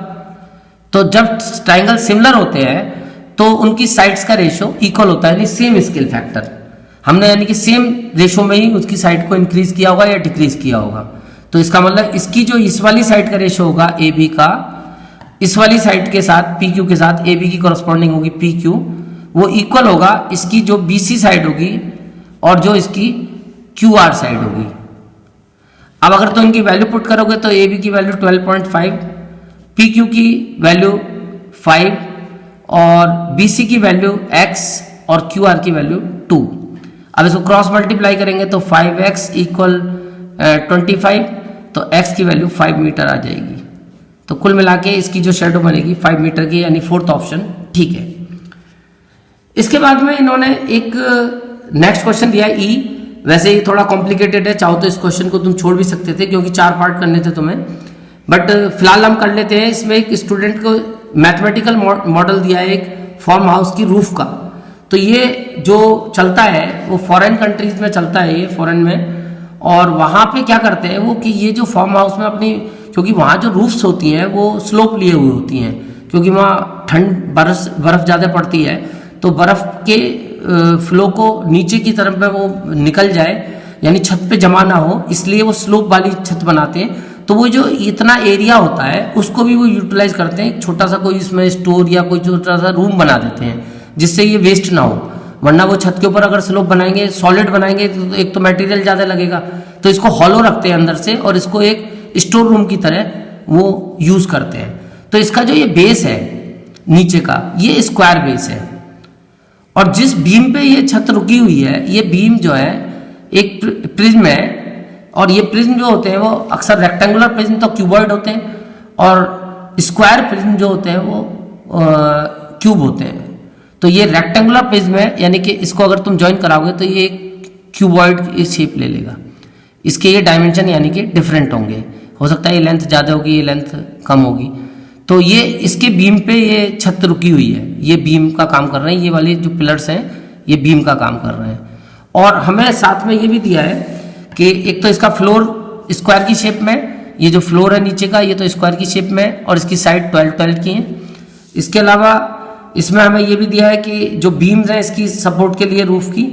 तो जब ट्राइंगल सिमिलर होते हैं तो उनकी साइड्स का रेशियो इक्वल होता है, यानी सेम स्केल फैक्टर। हमने यानी कि सेम रेशियो में ही उसकी साइड को इंक्रीज किया होगा या डिक्रीज किया होगा। तो इसका मतलब इसकी जो इस वाली साइड का रेशियो होगा ए बी का, इस वाली साइड के साथ पी क्यू के साथ ए बी की कॉरस्पॉन्डिंग होगी पी क्यू, वो इक्वल होगा इसकी जो बी सी साइड होगी और जो इसकी क्यू आर साइड होगी। अब अगर तो इनकी वैल्यू पुट करोगे तो ए बी की वैल्यू 12.5, पी क्यू की वैल्यू 5 और बी सी की वैल्यू x और क्यू आर की वैल्यू 2। अब इसको क्रॉस मल्टीप्लाई करेंगे तो 5x इक्वल 25, तो x की वैल्यू 5 मीटर आ जाएगी। तो कुल मिला के इसकी जो शेडो बनेगी 5 मीटर की, यानी फोर्थ ऑप्शन ठीक है। इसके बाद में इन्होंने एक नेक्स्ट क्वेश्चन दिया ई, वैसे ये थोड़ा कॉम्प्लिकेटेड है, चाहो तो इस क्वेश्चन को तुम छोड़ भी सकते थे क्योंकि 4 पार्ट करने थे तुम्हें, बट फिलहाल हम कर लेते हैं। इसमें एक स्टूडेंट को मैथमेटिकल मॉडल दिया है एक फार्म हाउस की रूफ का। तो ये जो चलता है वो फॉरेन कंट्रीज में चलता है, ये फॉरेन में, और वहाँ पे क्या करते हैं वो कि ये जो फार्म हाउस में अपनी, क्योंकि वहाँ जो रूफ्स होती हैं वो स्लोप लिए हुए होती हैं, क्योंकि वहाँ ठंड बर्फ ज़्यादा पड़ती है, तो बर्फ के फ्लो को नीचे की तरफ में वो निकल जाए, यानी छत पे जमा ना हो, इसलिए वो स्लोप वाली छत बनाते हैं। तो वो जो इतना एरिया होता है उसको भी वो यूटिलाइज करते हैं, छोटा सा कोई इसमें स्टोर या कोई छोटा सा रूम बना देते हैं जिससे ये वेस्ट ना हो। वरना वो छत के ऊपर अगर स्लोप बनाएंगे, सॉलिड बनाएंगे, तो एक तो मटेरियल ज़्यादा लगेगा, तो इसको हॉलो रखते हैं अंदर से और इसको एक स्टोर रूम की तरह वो यूज़ करते हैं। तो इसका जो ये बेस है नीचे का, ये स्क्वायर बेस है। और जिस बीम पे ये छत रुकी हुई है, ये बीम जो है एक प्रिज्म है, और ये प्रिज्म जो होते हैं वो अक्सर रेक्टेंगुलर प्रिज्म तो क्यूबॉइड होते हैं, और स्क्वायर प्रिज्म जो होते हैं वो क्यूब होते हैं। तो ये रेक्टेंगुलर प्रिज्म है, यानी कि इसको अगर तुम ज्वाइन कराओगे तो ये क्यूबॉइड की शेप ले लेगा। इसके ये डायमेंशन यानी कि डिफरेंट होंगे, हो सकता है ये लेंथ ज़्यादा होगी, ये लेंथ कम होगी। तो ये इसके बीम पे ये छत रुकी हुई है, ये बीम का काम कर रहे हैं, ये वाले जो पिलर्स हैं ये बीम का काम कर रहे हैं। और हमें साथ में ये भी दिया है कि एक तो इसका फ्लोर स्क्वायर की शेप में, ये जो फ्लोर है नीचे का ये तो स्क्वायर की शेप में है, और इसकी साइड 12-12 की है। इसके अलावा इसमें हमें ये भी दिया है कि जो बीम्स हैं इसकी सपोर्ट के लिए रूफ की,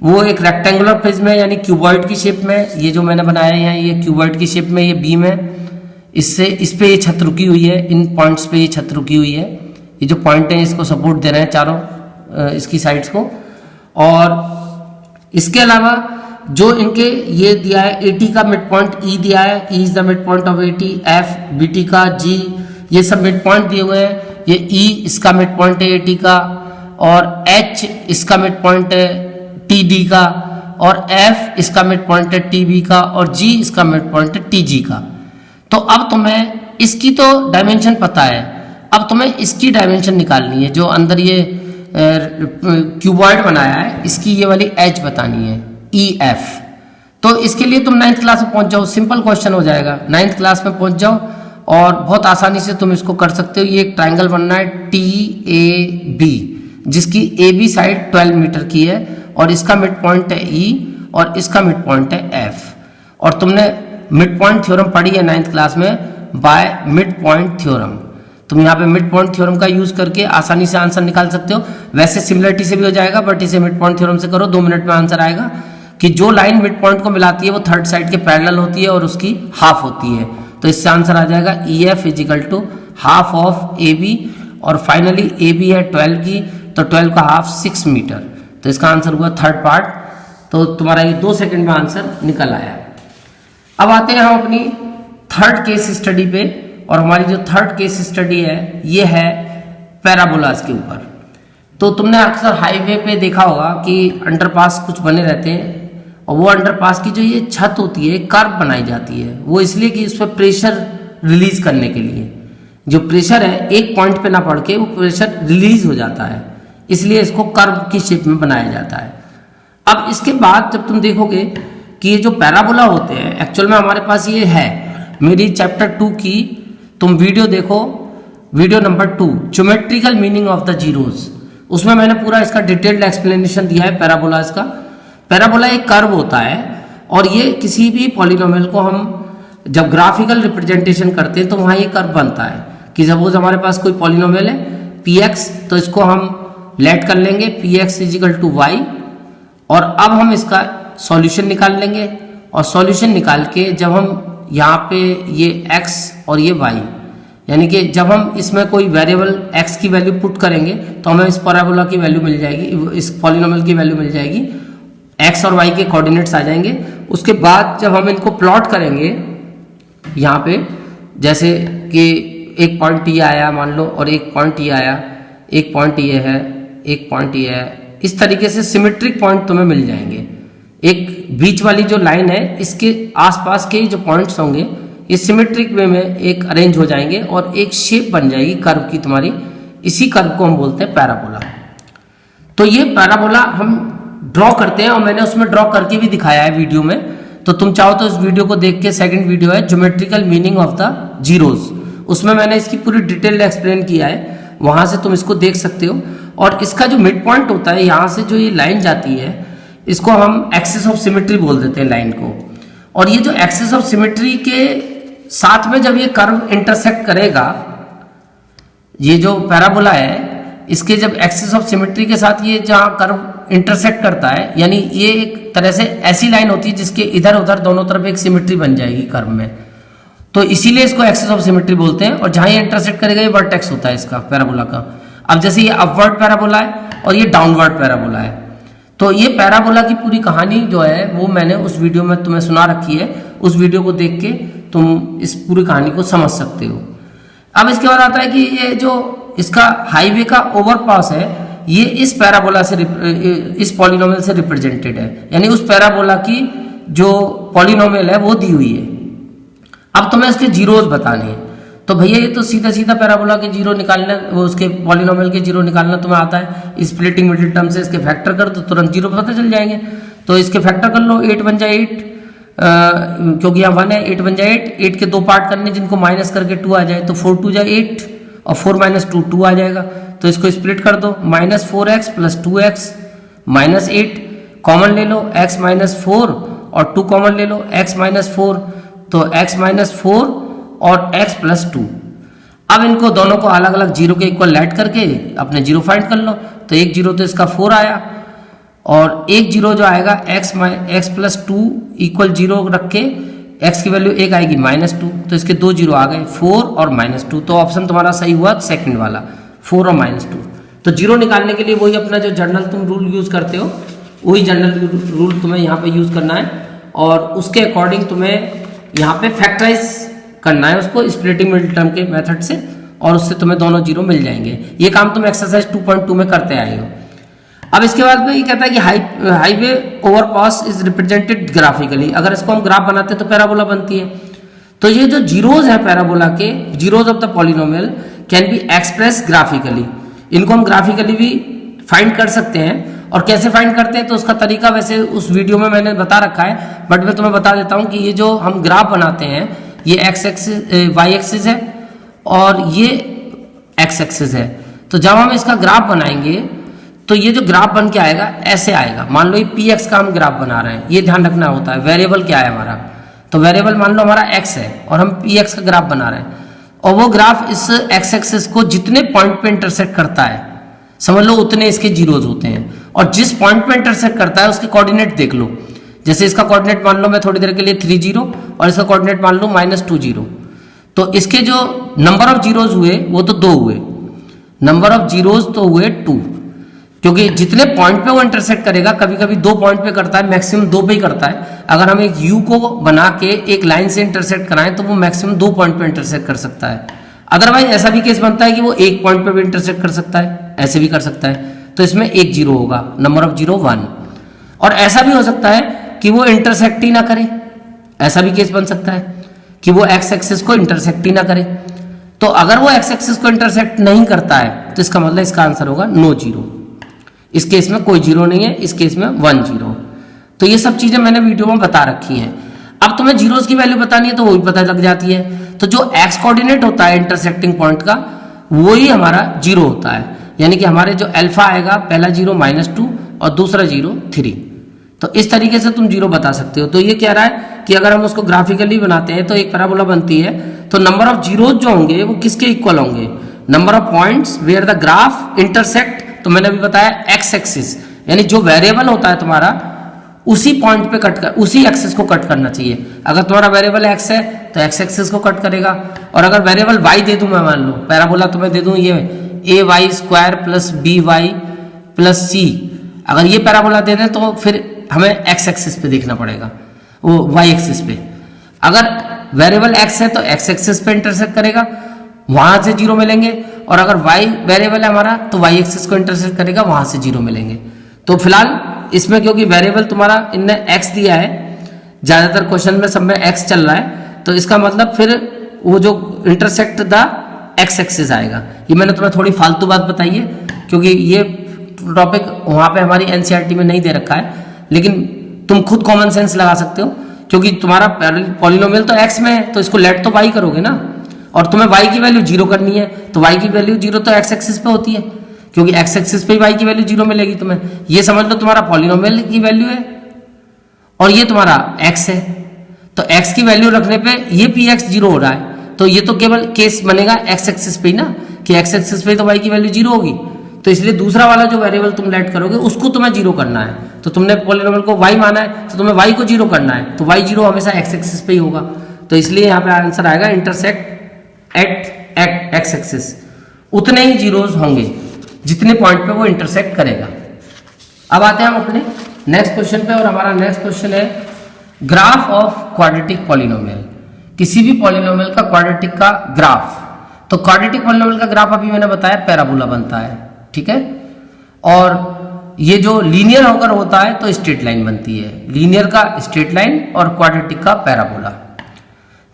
वो एक रेक्टेंगुलर प्रिज्म है, यानी क्यूबॉइड की शेप में। ये जो मैंने बनाया है ये क्यूबॉइड की शेप में ये बीम है, इससे इस पे ये छत रुकी हुई है, इन पॉइंट्स पे ये छत रुकी हुई है। ये जो पॉइंट है इसको सपोर्ट दे रहे हैं चारों इसकी साइड्स को। और इसके अलावा जो इनके ये दिया है 80 का मिड पॉइंट ई दिया है, E is the mid point of 80, F BT का, जी ये सब मिड पॉइंट दिए हुए हैं। ये ई इसका मिड पॉइंट है 80 का, और एच इसका मिड पॉइंट है टी का, और एफ इसका मिड पॉइंट है टी का, और जी इसका मिड पॉइंट है टी का। तो अब तुम्हें इसकी तो डायमेंशन पता है, अब तुम्हें इसकी डायमेंशन निकालनी है। जो अंदर ये क्यूबॉइड बनाया है इसकी ये वाली एच बतानी है, ई एफ। तो इसके लिए तुम 9th क्लास में पहुंच जाओ, सिंपल क्वेश्चन हो जाएगा। 9th क्लास में पहुंच जाओ और बहुत आसानी से तुम इसको कर सकते हो। ये एक ट्राइंगल बनना है TAB, जिसकी AB साइड 12 मीटर की है, और इसका मिड पॉइंट है E और इसका मिड पॉइंट है F। और तुमने मिड पॉइंट थ्योरम पढ़ी है 9th क्लास में, बाय मिड पॉइंट थ्योरम। तुम यहाँ पे मिड पॉइंट थ्योरम का यूज करके आसानी से आंसर निकाल सकते हो। वैसे सिमिलरिटी से भी हो जाएगा, बट इसे मिड पॉइंट थ्योरम से करो, 2 मिनट में आंसर आएगा। कि जो लाइन मिड पॉइंट को मिलाती है वो थर्ड साइड के पैरेलल होती है और उसकी हाफ होती है। तो इससे आंसर आ जाएगा EF = हाफ ऑफ AB, और फाइनली AB है 12 की, तो 12 का हाफ 6 मीटर। तो इसका आंसर हुआ थर्ड पार्ट। तो तुम्हारा ये 2 सेकंड में आंसर निकल आया। अब आते हैं हम अपनी थर्ड केस स्टडी पे, और हमारी जो थर्ड केस स्टडी है ये है पैराबोलास के ऊपर। तो तुमने अक्सर हाईवे पे देखा होगा कि अंडरपास कुछ बने रहते हैं, और वो अंडरपास की जो ये छत होती है कर्व बनाई जाती है, वो इसलिए कि इस पर प्रेशर रिलीज करने के लिए। जो प्रेशर है एक पॉइंट पे ना पड़ के वो प्रेशर रिलीज हो जाता है, इसलिए इसको कर्व की शेप में बनाया जाता है। अब इसके बाद जब तुम देखोगे कि ये जो पैराबोला होते हैं, एक्चुअल में हमारे पास ये है मेरी चैप्टर 2 की, तुम वीडियो देखो, video number 2, geometrical meaning of the zeros. उसमें मैंने पूरा इसका डिटेल्ड एक्सप्लेनेशन दिया है पैराबोला का। पैराबोला एक कर्व होता है, और ये किसी भी पॉलिनोमियल को हम जब ग्राफिकल रिप्रेजेंटेशन करते हैं तो वहाँ ये कर्व बनता है। कि सपोज हमारे पास कोई पॉलिनोमियल है Px, तो इसको हम लेट कर लेंगे Px = y, और अब हम इसका सॉल्यूशन निकाल लेंगे। और सॉल्यूशन निकाल के जब हम यहाँ पे ये x और ये y, यानी कि जब हम इसमें कोई वेरिएबल x की वैल्यू पुट करेंगे तो हमें इस पैराबोला की वैल्यू मिल जाएगी, इस पॉलिनोमियल की वैल्यू मिल जाएगी, x और y के कोऑर्डिनेट्स आ जाएंगे। उसके बाद जब हम इनको प्लॉट करेंगे यहाँ पे, जैसे कि एक पॉइंट ये आया मान लो, और एक पॉइंट ये आया, एक पॉइंट ये है, एक पॉइंट ये है, इस तरीके से सिमेट्रिक पॉइंट तुम्हें मिल जाएंगे। एक बीच वाली जो लाइन है इसके आसपास के जो पॉइंट्स होंगे ये सिमेट्रिक वे में एक अरेंज हो जाएंगे और एक शेप बन जाएगी कर्व की तुम्हारी। इसी कर्व को हम बोलते हैं पैराबोला। तो ये पैराबोला हम ड्रॉ करते हैं, और मैंने उसमें ड्रॉ करके भी दिखाया है वीडियो में। तो तुम चाहो तो इस वीडियो को देख के, सेकंड वीडियो है geometrical meaning of the zeros, उसमें मैंने इसकी पूरी डिटेल एक्सप्लेन किया है, वहां से तुम इसको देख सकते हो। और इसका जो मिड पॉइंट होता है, यहाँ से जो ये लाइन जाती है, इसको हम एक्सिस ऑफ सिमेट्री बोल देते हैं लाइन को। और ये जो एक्सिस ऑफ सिमेट्री के साथ में जब ये कर्व इंटरसेक्ट करेगा, ये जो पैराबोला है इसके जब एक्सिस ऑफ सिमेट्री के साथ ये जहाँ कर्व इंटरसेक्ट करता है, यानी ये एक तरह से ऐसी लाइन होती है जिसके इधर उधर दोनों तरफ एक सिमेट्री बन जाएगी कर्व में, तो इसीलिए इसको एक्सिस ऑफ सिमेट्री बोलते हैं। और जहां ये इंटरसेक्ट करेगा ये वर्टेक्स होता है इसका पैराबोला का। अब जैसे ये अपवर्ड पैराबोला है और ये डाउनवर्ड पैराबोला है, तो ये पैराबोला की पूरी कहानी जो है वो मैंने उस वीडियो में तुम्हें सुना रखी है। उस वीडियो को देख के तुम इस पूरी कहानी को समझ सकते हो। अब इसके बाद आता है कि ये जो इसका हाईवे का ओवरपास है ये इस पैराबोला से इस पॉलिनोमियल से रिप्रेजेंटेड है, यानी उस पैराबोला की जो पॉलिनोमियल है वो दी हुई है। अब तुम्हें इसके जीरोज बताने हैं, तो भैया ये तो सीधा सीधा पैराबोला के जीरो निकालना, वो उसके पॉलिनोमियल के जीरो निकालना तुम्हें आता है। स्प्लिटिंग मिडिल टर्म से इसके फैक्टर कर दो, तुरंत जीरो पता चल जाएंगे। तो इसके फैक्टर कर लो, 8 बन जाए 8, क्योंकि यहाँ 1 है, 8 बन जाए 8, 8 के 2 पार्ट करने जिनको माइनस करके 2 आ जाए, तो 4 2 जाए 8 और 4 माइनस 2 2 आ जाएगा। तो इसको स्प्लिट कर दो, -4x plus 2x minus 8 common ले लो, x माइनस 4 और 2 कॉमन ले लो, x माइनस 4, तो x माइनस 4 और x प्लस 2। अब इनको दोनों को अलग अलग जीरो के इक्वल ऐड करके अपने जीरो फाइंड कर लो। तो एक जीरो तो इसका 4 आया और एक जीरो जो आएगा x प्लस 2 इक्वल जीरो रख के x की वैल्यू 1 आएगी -2, तो इसके 2 जीरो आ गए 4 और -2। तो ऑप्शन तुम्हारा सही हुआ सेकंड वाला, 4 और -2। तो जीरो निकालने के लिए वही अपना जो जनरल तुम रूल यूज करते हो वही जनरल रूल तुम्हें यहाँ पे यूज करना है और उसके अकॉर्डिंग तुम्हें यहाँ पे फैक्टराइज करना है उसको स्प्लिटिंग मिडिल टर्म के मेथड से, और उससे तुम्हें दोनों जीरो मिल जाएंगे। ये काम तुम एक्सरसाइज 2.2 में करते आए हो। अब इसके बाद में ये कहता है कि highway overpass is represented graphically. अगर इसको हम ग्राफ बनाते हैं तो पैराबोला बनती है। तो ये जो जीरोज है पैराबोला के, zeros of the polynomial can be express graphically. इनको हम ग्राफिकली भी फाइंड कर सकते हैं, और कैसे फाइंड करते हैं तो उसका तरीका वैसे उस वीडियो में मैंने बता रखा है, बट मैं तुम्हें बता देता हूं कि ये जो हम ग्राफ बनाते हैं ये एक्स एक्सिस वाई एक्सिस है और ये एक्स एक्सिस है। तो जब हम इसका ग्राफ बनाएंगे तो ये जो ग्राफ बन के आएगा ऐसे आएगा। मान लो ये पी एक्स का हम ग्राफ बना रहे हैं, ये ध्यान रखना होता है। वेरिएबल क्या है हमारा, तो वेरिएबल मान लो हमारा एक्स है और हम पी एक्स का ग्राफ बना रहे हैं, और वो ग्राफ इस एक्स एक्सिस को जितने पॉइंट पे इंटरसेक्ट करता है समझ लो उतने इसके जीरोज होते हैं, और जिस पॉइंट पे इंटरसेक्ट करता है उसके कोऑर्डिनेट देख लो। जैसे इसका कोऑर्डिनेट मान लो मैं थोड़ी देर के लिए 3 0 और इसका कोऑर्डिनेट मान लो -2 0, तो इसके जो नंबर ऑफ जीरोज हुए वो तो 2 हुए, नंबर ऑफ जीरोज तो हुए 2, क्योंकि जितने पॉइंट पे वो इंटरसेक्ट करेगा, कभी कभी 2 पॉइंट पे करता है, मैक्सिमम 2 पे ही करता है। अगर हम एक यू को बना के एक लाइन से इंटरसेक्ट कराएं तो वो मैक्सिमम 2 पॉइंट पे इंटरसेक्ट कर सकता है। अदरवाइज ऐसा भी केस बनता है कि वो 1 पॉइंट पे भी इंटरसेक्ट कर सकता है, ऐसे भी कर सकता है। तो इसमें 1 जीरो होगा, नंबर ऑफ जीरो 1। और ऐसा भी हो सकता है कि वो इंटरसेक्ट ही ना करे, ऐसा भी केस बन सकता है कि वो एक्स एक्सिस को इंटरसेक्ट ही ना करे। तो अगर वो एक्स एक्सिस को इंटरसेक्ट नहीं करता है तो इसका मतलब इसका आंसर होगा नो जीरो। इस केस में कोई जीरो नहीं है, इस केस में 1 जीरो। तो ये सब चीजें मैंने वीडियो में बता रखी हैं। अब तुम्हें जीरोस की वैल्यू बतानी है तो वो भी पता लग जाती है। तो जो एक्स कोऑर्डिनेट होता है इंटरसेक्टिंग पॉइंट का वही हमारा जीरो होता है, यानी कि हमारे जो अल्फा आएगा, पहला जीरो -2 और दूसरा जीरो 3। तो इस तरीके से तुम जीरो बता सकते हो। तो ये कह रहा है कि अगर हम उसको ग्राफिकली बनाते हैं तो एक पैराबोला बनती है, तो नंबर ऑफ जीरोज जो होंगे वो किसके इक्वल होंगे, number of points where the graph intersect. तो मैंने अभी बताया एक्स एक्सिस, यानी जो वेरिएबल होता है तुम्हारा उसी पॉइंट पे कट कर, उसी एक्सिस को कट करना चाहिए। अगर तुम्हारा वेरिएबल एक्स है तो एक्स एक्सिस को कट करेगा, और अगर वेरिएबल वाई दे दूं मैं, मान लो पैराबोला तुम्हें दे दूं ये ay² plus by plus c, अगर ये पैराबोला दे दें तो फिर हमें एक्स एक्सिस पे देखना पड़ेगा, वो वाई एक्सिस पे। अगर वेरिएबल एक्स है तो एक्स एक्सिस पे इंटरसेक्ट करेगा, वहां से जीरो मिलेंगे, और अगर वाई वेरिएबल है हमारा तो वाई एक्सिस को इंटरसेक्ट करेगा, वहां से जीरो मिलेंगे। तो फिलहाल इसमें क्योंकि वेरिएबल तुम्हारा इनने एक्स दिया है, ज्यादातर क्वेश्चन में सब में एक्स चल रहा है, तो इसका मतलब फिर वो जो इंटरसेक्ट द एक्स एक्सिस आएगा। ये मैंने तुम्हें थोड़ी फालतू बात बताई है क्योंकि ये टॉपिक वहां पे हमारी एनसीईआरटी में नहीं दे रखा है, लेकिन तुम खुद कॉमन सेंस लगा सकते हो, क्योंकि तुम्हारा पॉलिनोमियल तो एक्स में है तो इसको लेट तो वाई करोगे ना, और तुम्हें वाई की वैल्यू जीरो करनी है, तो वाई की वैल्यू जीरो तो एक्स एक्सिस पे होती है, क्योंकि एक्स एक्सिस पे ही वाई की वैल्यू जीरो मिलेगी तुम्हें। ये समझ लो तुम्हारा पॉलिनोमियल की वैल्यू है और ये तुम्हारा एक्स है, तो एक्स की वैल्यू रखने पे ये पी एक्स जीरो हो रहा है, तो ये तो केवल केस बनेगा एक्स एक्सिस पे ही ना, कि एक्स एक्सिस पे तो वाई की वैल्यू जीरो होगी। तो इसलिए दूसरा वाला जो वेरिएबल तुम लेट करोगे उसको तुम्हें जीरो करना है। तो तुमने पॉलिनोमियल को वाई माना है तो तुम्हें वाई को जीरो करना है, तो वाई जीरो हमेशा एक्स एक्सिस पे ही होगा। तो इसलिए यहाँ पे आंसर आएगा इंटरसेक्ट एट एक्स एक्सिस। उतने ही जीरोज होंगे जितने पॉइंट पे वो इंटरसेक्ट करेगा। अब आते हैं हम अपने नेक्स्ट क्वेश्चन पे, और हमारा नेक्स्ट क्वेश्चन है ग्राफ ऑफ क्वाड्रेटिक पॉलिनोमियल। किसी भी पॉलिनोमियल का क्वाड्रेटिक का ग्राफ। तो क्वाड्रेटिक पॉलिनोमियल का ग्राफ अभी मैंने बताया पैराबोला बनता है, ठीक है। और ये जो लीनियर होकर होता है तो स्ट्रेट लाइन बनती है, लीनियर का स्ट्रेट लाइन और क्वाड्रेटिक का parabola.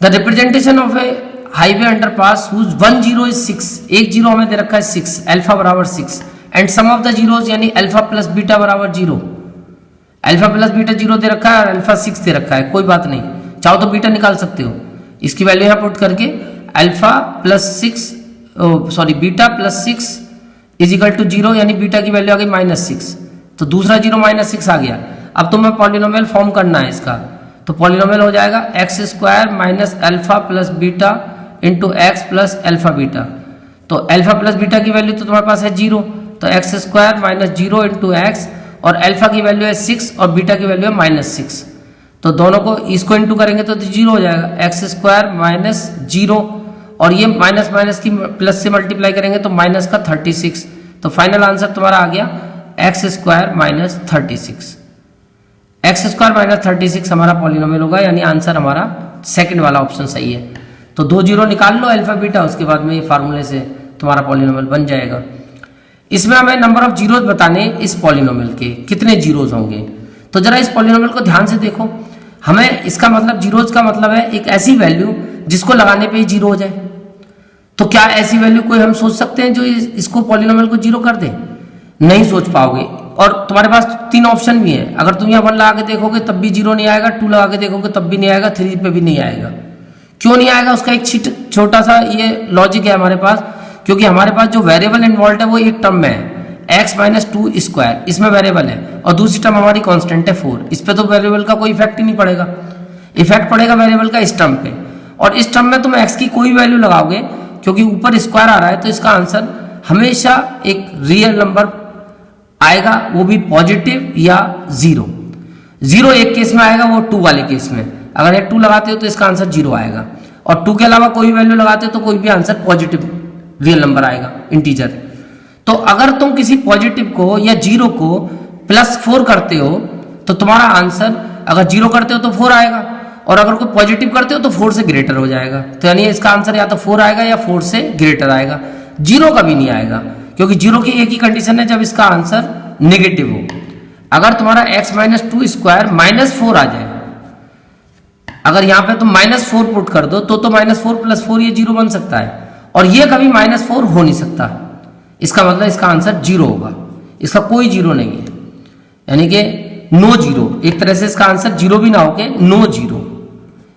The representation of a highway underpass whose 1 0 is 6, एक जीरो हमें दे रखा है 6, अल्फा बराबर 6 and sum of the zeros यानी अल्फा प्लस बीटा बराबर 0, अल्फा प्लस बीटा 0 दे रखा है और अल्फा 6 दे रखा है, कोई बात नहीं, चाहो तो बीटा निकाल सकते हो, इसकी वैल्यू यहाँ पुट करके alpha plus 6 beta plus 6 is equal to 0 यानी बीटा की वैल्यू आ गई -6, तो दूसरा 0 -6 आ गया। अब तुम्हें पॉलिनोमियल फॉर्म करना है इसका, तो पॉलिनोमियल हो जाएगा x square minus alpha plus beta into x plus alpha beta. तो अल्फा प्लस बीटा की वैल्यू तो तुम्हारे पास है 0, तो x square minus 0 into x, और अल्फा की वैल्यू है 6 और बीटा की वैल्यू है -6, तो दोनों को इसको इंटू करेंगे तो 0 हो जाएगा, एक्स स्क्वायर माइनस 0 और ये माइनस माइनस की प्लस से मल्टीप्लाई करेंगे तो माइनस का 36, तो फाइनल आंसर तुम्हारा आ गया x square minus 36, x square minus 36 हमारा पॉलिनोमियल होगा, यानी आंसर हमारा सेकंड वाला ऑप्शन सही है। तो 2 0 निकाल लो अल्फा बीटा, उसके बाद में ये फार्मूले से तुम्हारा पॉलिनोमियल बन जाएगा। इसमें हमें नंबर ऑफ जीरोज बताने इस पॉलिनोमियल के कितने जीरोज होंगे, तो जरा इस पॉलिनोमियल को ध्यान से देखो। हमें इसका मतलब जीरोज का मतलब है एक ऐसी वैल्यू जिसको लगाने पे ही जीरो हो जाए। तो क्या ऐसी वैल्यू कोई हम सोच सकते हैं जो इसको पॉलिनोमियल को जीरो कर दे? नहीं सोच पाओगे। और तुम्हारे पास 3 ऑप्शन भी है, अगर तुम यहाँ 1 लगा के देखोगे तब भी जीरो नहीं आएगा, 2 लगा के देखोगे तब भी नहीं आएगा, 3 पे भी नहीं आएगा। क्यों नहीं आएगा? उसका एक छोटा सा ये लॉजिक है हमारे पास, क्योंकि हमारे पास जो वेरिएबल इन्वॉल्व है वो एक टर्म में है x माइनस 2 स्क्वायर, इसमें वेरिएबल है, और दूसरी टर्म हमारी कांस्टेंट है 4, इस पे तो वेरिएबल का कोई इफेक्ट ही नहीं पड़ेगा, इफेक्ट पड़ेगा वेरिएबल का इस टर्म पे। और इस टर्म में तुम x की कोई वैल्यू लगाओगे, क्योंकि ऊपर स्क्वायर आ रहा है, तो इसका आंसर हमेशा एक रियल नंबर आएगा, वो भी पॉजिटिव या 0। 0 एक केस में आएगा, वो 2 वाले केस में, अगर एक 2 लगाते हो तो इसका आंसर 0 आएगा, और 2 के अलावा कोई वैल्यू लगाते हो तो कोई भी आंसर पॉजिटिव रियल नंबर आएगा, इंटीजर। तो अगर तुम किसी पॉजिटिव को या 0 को +4 करते हो तो तुम्हारा आंसर, अगर 0 करते हो तो 4 आएगा, और अगर कोई पॉजिटिव करते हो तो 4 से ग्रेटर हो जाएगा। तो यानी इसका आंसर या तो 4 आएगा या 4 से ग्रेटर आएगा, 0 कभी नहीं आएगा, क्योंकि 0 की एक ही कंडीशन है जब इसका आंसर नेगेटिव हो। अगर तुम्हारा x माइनस 2 स्क्वायर -4 आ जाए, अगर यहाँ पे तुम -4 पुट कर दो तो -4 + 4 ये 0 बन सकता है, और ये कभी -4 हो नहीं सकता। इसका मतलब इसका आंसर 0 होगा, इसका कोई 0 नहीं है, यानी कि नो 0। एक तरह से इसका आंसर 0 भी ना हो के नो 0।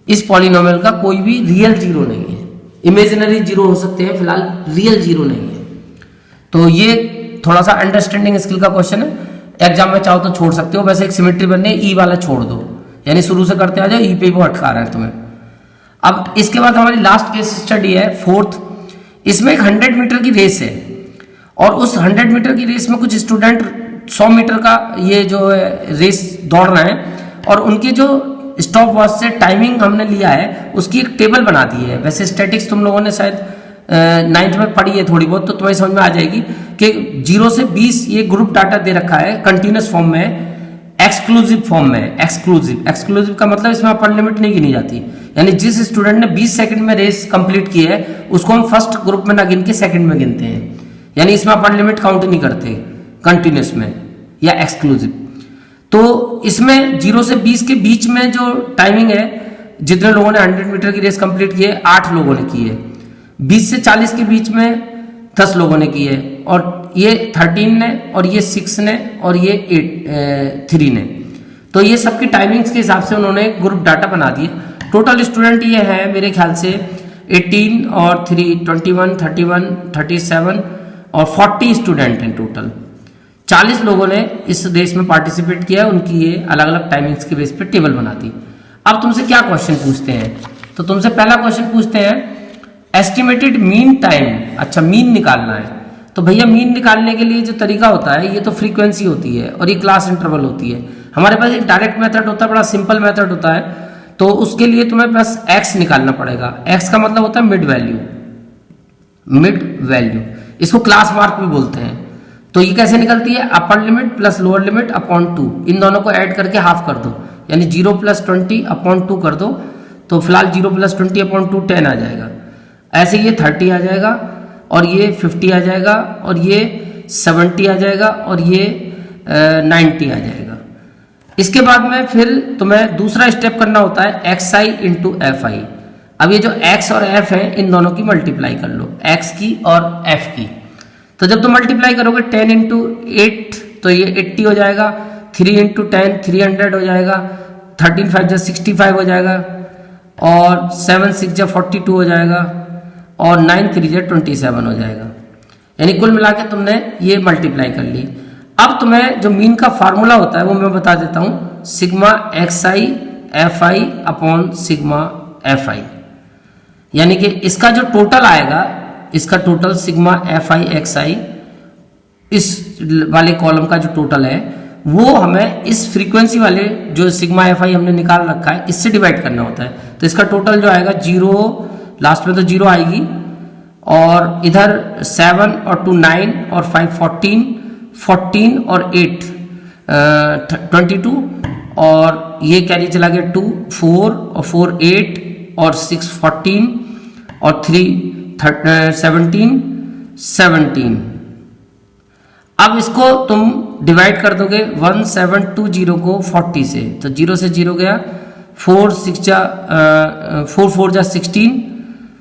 इस पॉलिनोमियल का कोई भी रियल 0 नहीं है, इमेजिनरी 0 हो सकते हैं, फिलहाल रियल 0 नहीं है। तो ये थोड़ा सा अंडरस्टैंडिंग स्किल का क्वेश्चन है, एग्जाम में चाहो तो छोड़ सकते हो। वैसे एक सिमेट्री बनने ई वाला छोड़ दो, यानी शुरू से करते आ जाओ, ई पे वो अटका रहा है तुम्हें। अब इसके बाद हमारी लास्ट केस स्टडी है 4th। इसमें एक 100 मीटर की रेस है, और उस 100 मीटर की रेस में कुछ स्टूडेंट 100 मीटर का ये जो रेस दौड़ रहे हैं, और उनकी जो स्टॉप वॉच से टाइमिंग हमने लिया है उसकी एक टेबल बना दी है। वैसे स्टैटिक्स तुम लोगों ने शायद 9th में पढ़ी है थोड़ी बहुत, तो तुम्हें समझ में आ जाएगी कि 0 से 20 ये ग्रुप डाटा दे रखा है, कंटिन्यूस फॉर्म में, एक्सक्लूसिव फॉर्म में। एक्सक्लूसिव का मतलब इसमें अपर लिमिट नहीं गिनी जाती, यानी जिस स्टूडेंट ने 20 सेकंड में रेस कंप्लीट की है उसको हम फर्स्ट ग्रुप में ना गिन के सेकंड में गिनते हैं, यानी इसमें अपर लिमिट काउंट नहीं करते कंटिन्यूस में या एक्सक्लूसिव। तो इसमें 0 से 20 के बीच में जो टाइमिंग है, जितने लोगों ने 100 मीटर की रेस कंप्लीट की है 8 लोगों ने की है, 20 से 40 के बीच में 10 लोगों ने की है, और ये 13 ने, और ये 6 ने, और ये 3 ने। तो ये सबकी टाइमिंग्स के हिसाब से उन्होंने ग्रुप डाटा बना दिए। टोटल स्टूडेंट ये है मेरे ख्याल से 18 और 3 21 31 37 और 40 स्टूडेंट हैं टोटल। 40 लोगों ने इस रेस में पार्टिसिपेट किया, उनकी ये अलग अलग टाइमिंग्स की बेस पे टेबल बना दी। अब तुमसे क्या क्वेश्चन पूछते हैं, तो तुमसे पहला क्वेश्चन पूछते हैं एस्टिमेटेड मीन टाइम। अच्छा, मीन निकालना है, तो भैया मीन निकालने के लिए जो तरीका होता है ये तो फ्रीक्वेंसी होती है और ये क्लास इंटरवल होती है। हमारे पास एक डायरेक्ट मेथड होता है, बड़ा सिंपल मेथड होता है, तो उसके लिए तुम्हें बस x निकालना पड़ेगा। x का मतलब होता है मिड वैल्यू, इसको क्लास मार्क भी बोलते हैं। तो ये कैसे निकलती है, upper limit plus lower limit upon 2, इन दोनों को ऐड करके हाफ कर दो, यानी 0 + 20 अपॉन 2 कर दो, तो फिलहाल 0 + 20 अपॉन 2 10 आ जाएगा। ऐसे ये 30 आ जाएगा और ये 50 आ जाएगा और ये 70 आ जाएगा और ये 90 आ जाएगा। इसके बाद में फिर तुम्हें दूसरा स्टेप करना होता है xi इंटू एफ आई। अब ये जो x और f है इन दोनों की मल्टीप्लाई कर लो, x की और f की। तो जब तुम मल्टीप्लाई करोगे 10 इंटू 8 तो ये 80 हो जाएगा, 3 इंटू 10 300 हो जाएगा, 13 5 जा 65 हो जाएगा और 7 6 जा 42 हो जाएगा और 9 3 जा 27 हो जाएगा। यानी कुल मिला के तुमने ये मल्टीप्लाई कर ली। अब तुम्हें जो मीन का फार्मूला होता है वो मैं बता देता हूँ, sigma xi fi upon sigma fi। यानी कि इसका जो टोटल आएगा, इसका टोटल सिग्मा fi xi इस वाले कॉलम का जो टोटल है वो हमें इस फ्रीक्वेंसी वाले जो सिग्मा fi हमने निकाल रखा है इससे डिवाइड करना होता है। तो इसका टोटल जो आएगा 0, लास्ट में तो 0 आएगी और इधर 7 और 2 9 और 5 14 और 8 22 और ये कैरी चला गया 2 4 और 4 8 और 6 14 और 3 17। अब इसको तुम डिवाइड कर दोगे 1720 को 40 से, तो 0 से 0 गया, 4 6 जा 4 4 जा 16,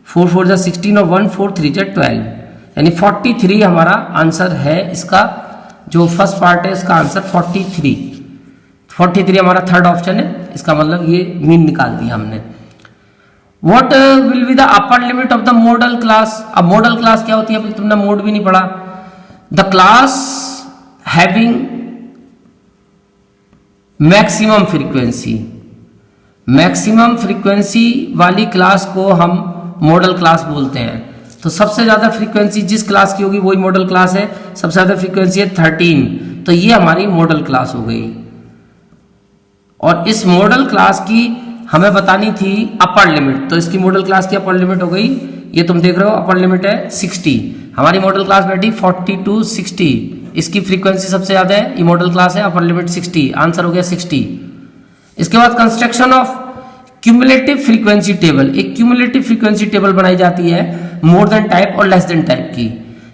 4 4 जा 16 और 1 4 3 जा 12, यानी 43 हमारा आंसर है। इसका जो फर्स्ट पार्ट है इसका आंसर 43 हमारा थर्ड ऑप्शन है। इसका मतलब ये मीन निकाल दिया हमने। What will be the upper limit of the modal class? अब मॉडल क्लास क्या होती है, अभी तुमने मोड भी नहीं पढ़ा। The class having maximum frequency, maximum frequency वाली क्लास को हम मॉडल क्लास बोलते हैं। तो सबसे ज्यादा फ्रीक्वेंसी जिस क्लास की होगी वही मॉडल क्लास है। सबसे ज्यादा फ्रीक्वेंसी है 13, तो ये हमारी मॉडल क्लास हो गई। और इस मॉडल क्लास की हमें बतानी थी अपर लिमिट, तो इसकी मॉडल क्लास की अपर लिमिट हो गई, ये तुम देख रहे हो अपर लिमिट है 60। हमारी मॉडल क्लास बैठी 40 to 60, इसकी फ्रीक्वेंसी सबसे ज्यादा है, ये मॉडल क्लास है, अपर लिमिट 60, आंसर हो गया 60। इसके बाद construction of cumulative frequency table, एक क्यूमुलेटिव फ्रीक्वेंसी टेबल बनाई जाती है मोर देन टाइप और लेस देन टाइप की।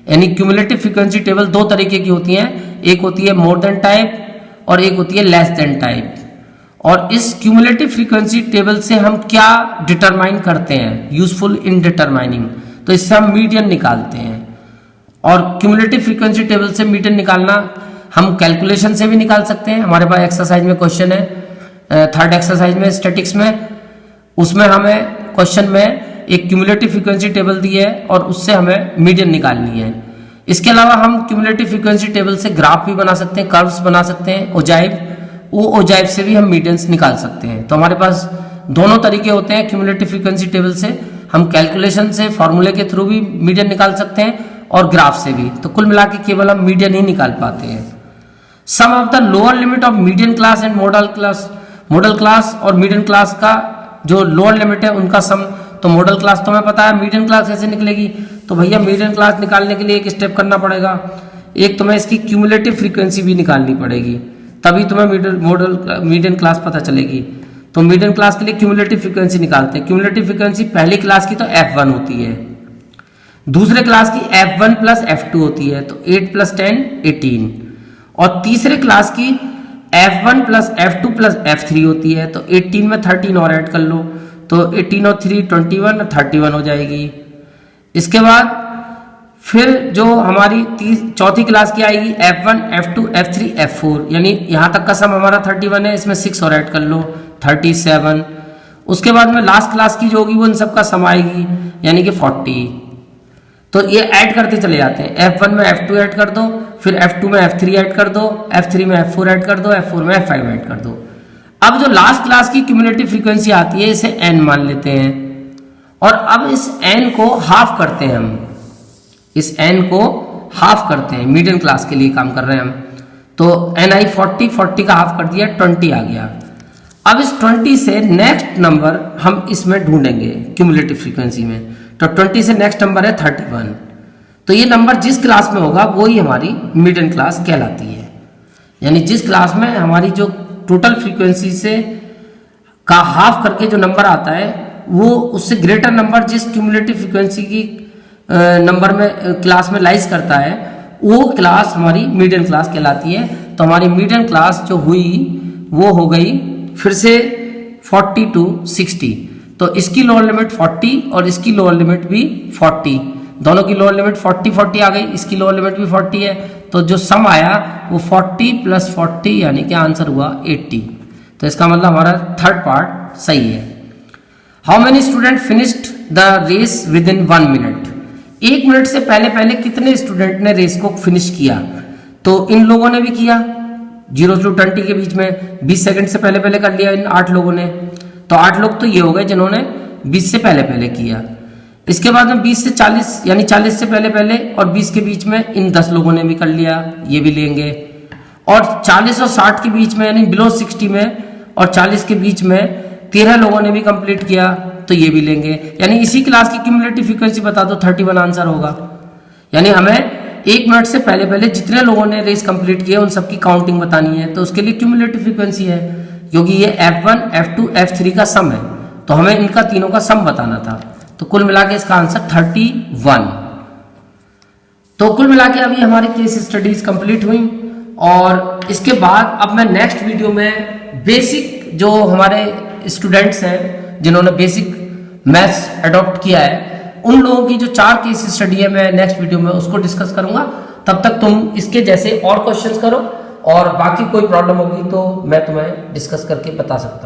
यानी क्यूमुलेटिव फ्रीक्वेंसी टेबल दो तरीके की होती है, एक होती है मोर देन टाइप और एक होती है लेस देन टाइप। और इस क्यूमुलेटिव फ्रीक्वेंसी टेबल से हम क्या डिटरमाइन करते हैं, यूजफुल इन डिटरमाइनिंग, तो इससे हम मीडियन निकालते हैं। और क्यूमुलेटिव फ्रीक्वेंसी टेबल से मीडियन निकालना हम कैलकुलेशन से भी निकाल सकते हैं। हमारे पास एक्सरसाइज में क्वेश्चन है, थर्ड एक्सरसाइज में स्टैटिक्स में, उसमें हमें क्वेश्चन में एक क्यूमुलेटिव फ्रीक्वेंसी टेबल दी है और उससे हमें मीडियन निकालनी है। इसके अलावा हम क्यूमुलेटिव फ्रीक्वेंसी टेबल से ग्राफ भी बना सकते हैं, कर्व्स बना सकते हैं, ओजाइव, वो ओजाइव से भी हम मीडियंस निकाल सकते हैं। तो हमारे पास दोनों तरीके होते हैं क्यूमुलेटिव फ्रीक्वेंसी टेबल से, हम कैलकुलेशन से फॉर्मूले के थ्रू भी मीडियन निकाल सकते हैं और ग्राफ से भी। तो कुल मिला के केवल हम मीडियन ही निकाल पाते हैं। Sum of the lower limit of median class and modal class, modal class और मीडियन क्लास का जो लोअर लिमिट है उनका सम, तो मॉडल क्लास तो हमें पता है, मीडियन क्लास कैसे निकलेगी, तो भैया मीडियन क्लास निकालने के लिए एक स्टेप करना पड़ेगा, एक तुम्हें इसकी क्यूमुलेटिव फ्रीक्वेंसी भी निकालनी पड़ेगी, तभी तुम्हें मीडियन क्लास पता चलेगी। तो मीडियन क्लास के लिए क्यूमुलेटिव फ्रीक्वेंसी निकालते हैं। क्यूमुलेटिव फ्रीक्वेंसी पहली क्लास की तो f1 होती है, दूसरे क्लास की f1 प्लस f2 होती है, तो 8 प्लस 10 18, और तीसरे क्लास की f1 plus f2 plus f3 होती है, तो 18 में 13 और ऐड कर लो, तो 18 और 3 21 और 31 हो जाएगी। इसके बाद फिर जो हमारी चौथी क्लास की आएगी f1 f2 f3 f4, यानी यहां तक का सम हमारा 31 है, इसमें 6 और ऐड कर लो 37। उसके बाद में लास्ट क्लास की जो होगी वो इन सब का सम आएगी, यानी कि 40। तो ये ऐड करते चले जाते हैं, f1 में f2 ऐड कर दो, फिर f2 में f3 ऐड कर दो, f3 में f4 ऐड कर दो, f4 में f5 ऐड कर दो। अब जो लास्ट क्लास की क्यूमुलेटिव फ्रीक्वेंसी आती है इसे n मान लेते हैं, और अब इस n को हाफ करते हैं हम, इस n को हाफ करते हैं, मीडियन क्लास के लिए काम कर रहे हैं हम। तो ni 40 का हाफ कर दिया 20 आ गया। अब इस 20 से नेक्स्ट नंबर हम इसमें ढूंढेंगे क्यूमुलेटिव फ्रीक्वेंसी में, तो 20 से नेक्स्ट नंबर है 31। तो ये नंबर जिस क्लास में होगा वो ही हमारी मीडियन क्लास कहलाती है। यानी जिस क्लास में हमारी जो टोटल फ्रीक्वेंसी से का हाफ करके जो नंबर आता है वो उससे ग्रेटर नंबर जिस क्यूमुलेटिव फ्रीक्वेंसी की नंबर में क्लास में लाइज करता है, वो क्लास हमारी मीडियन क्लास कहलाती है। तो हमारी मीडियन क्लास जो हुई वो हो गई फिर से 40 to 60। तो इसकी लोअर लिमिट 40 और इसकी लोअर लिमिट भी 40, दोनों की लोअर लिमिट 40 आ गई, इसकी लोअर लिमिट भी 40 है। तो जो सम आया वो 40 + 40 यानी कि आंसर हुआ 80। तो इसका मतलब हमारा थर्ड पार्ट सही है। How many student finished the race within 1 minute? 1 minute से पहले पहले कितने स्टूडेंट ने रेस को फिनिश किया? तो इन लोगों ने भी किया 0 to 20 के बीच में 20 सेकंड से पहले पहले कर लिया इन 8 लोगों ने। तो 8 लोग तो ये हो गए जिन्होंने 20 से पहले पहले किया। इसके बाद में 20 से 40 यानी 40 से पहले पहले और 20 के बीच में इन 10 लोगों ने भी कर लिया, ये भी लेंगे। और 40 और 60 के बीच में यानी बिलो 60 में और 40 के बीच में 13 लोगों ने भी कंप्लीट किया, तो ये भी लेंगे। यानी इसी क्लास की क्यूमुलेटिव फ्रीक्वेंसी बता दो, 31 आंसर होगा। यानी हमें 1 मिनट से पहले पहले जितने लोगों ने रेस कंप्लीट किया उन सबकी काउंटिंग बतानी है। तो उसके लिए क्यूमुलेटिव फ्रीक्वेंसी है, क्योंकि ये F1, F2, F3 का सम है, तो हमें इनका तीनों का सम बताना था। तो कुल मिला के इसका आंसर 31। तो कुल मिला के अभी हमारी केस स्टडीज कंप्लीट हुई और इसके बाद अब मैं नेक्स्ट वीडियो में बेसिक जो हमारे स्टूडेंट्स हैं जिन्होंने बेसिक मैथ्स अडॉप्ट किया है उन लोगों की जो 4 केस स्टडी है मैं नेक्स्ट वीडियो में उसको डिस्कस करूंगा। तब तक तुम इसके जैसे और क्वेश्चंस करो और बाकी कोई प्रॉब्लम होगी तो मैं तुम्हें डिस्कस करके बता सकता हूँ।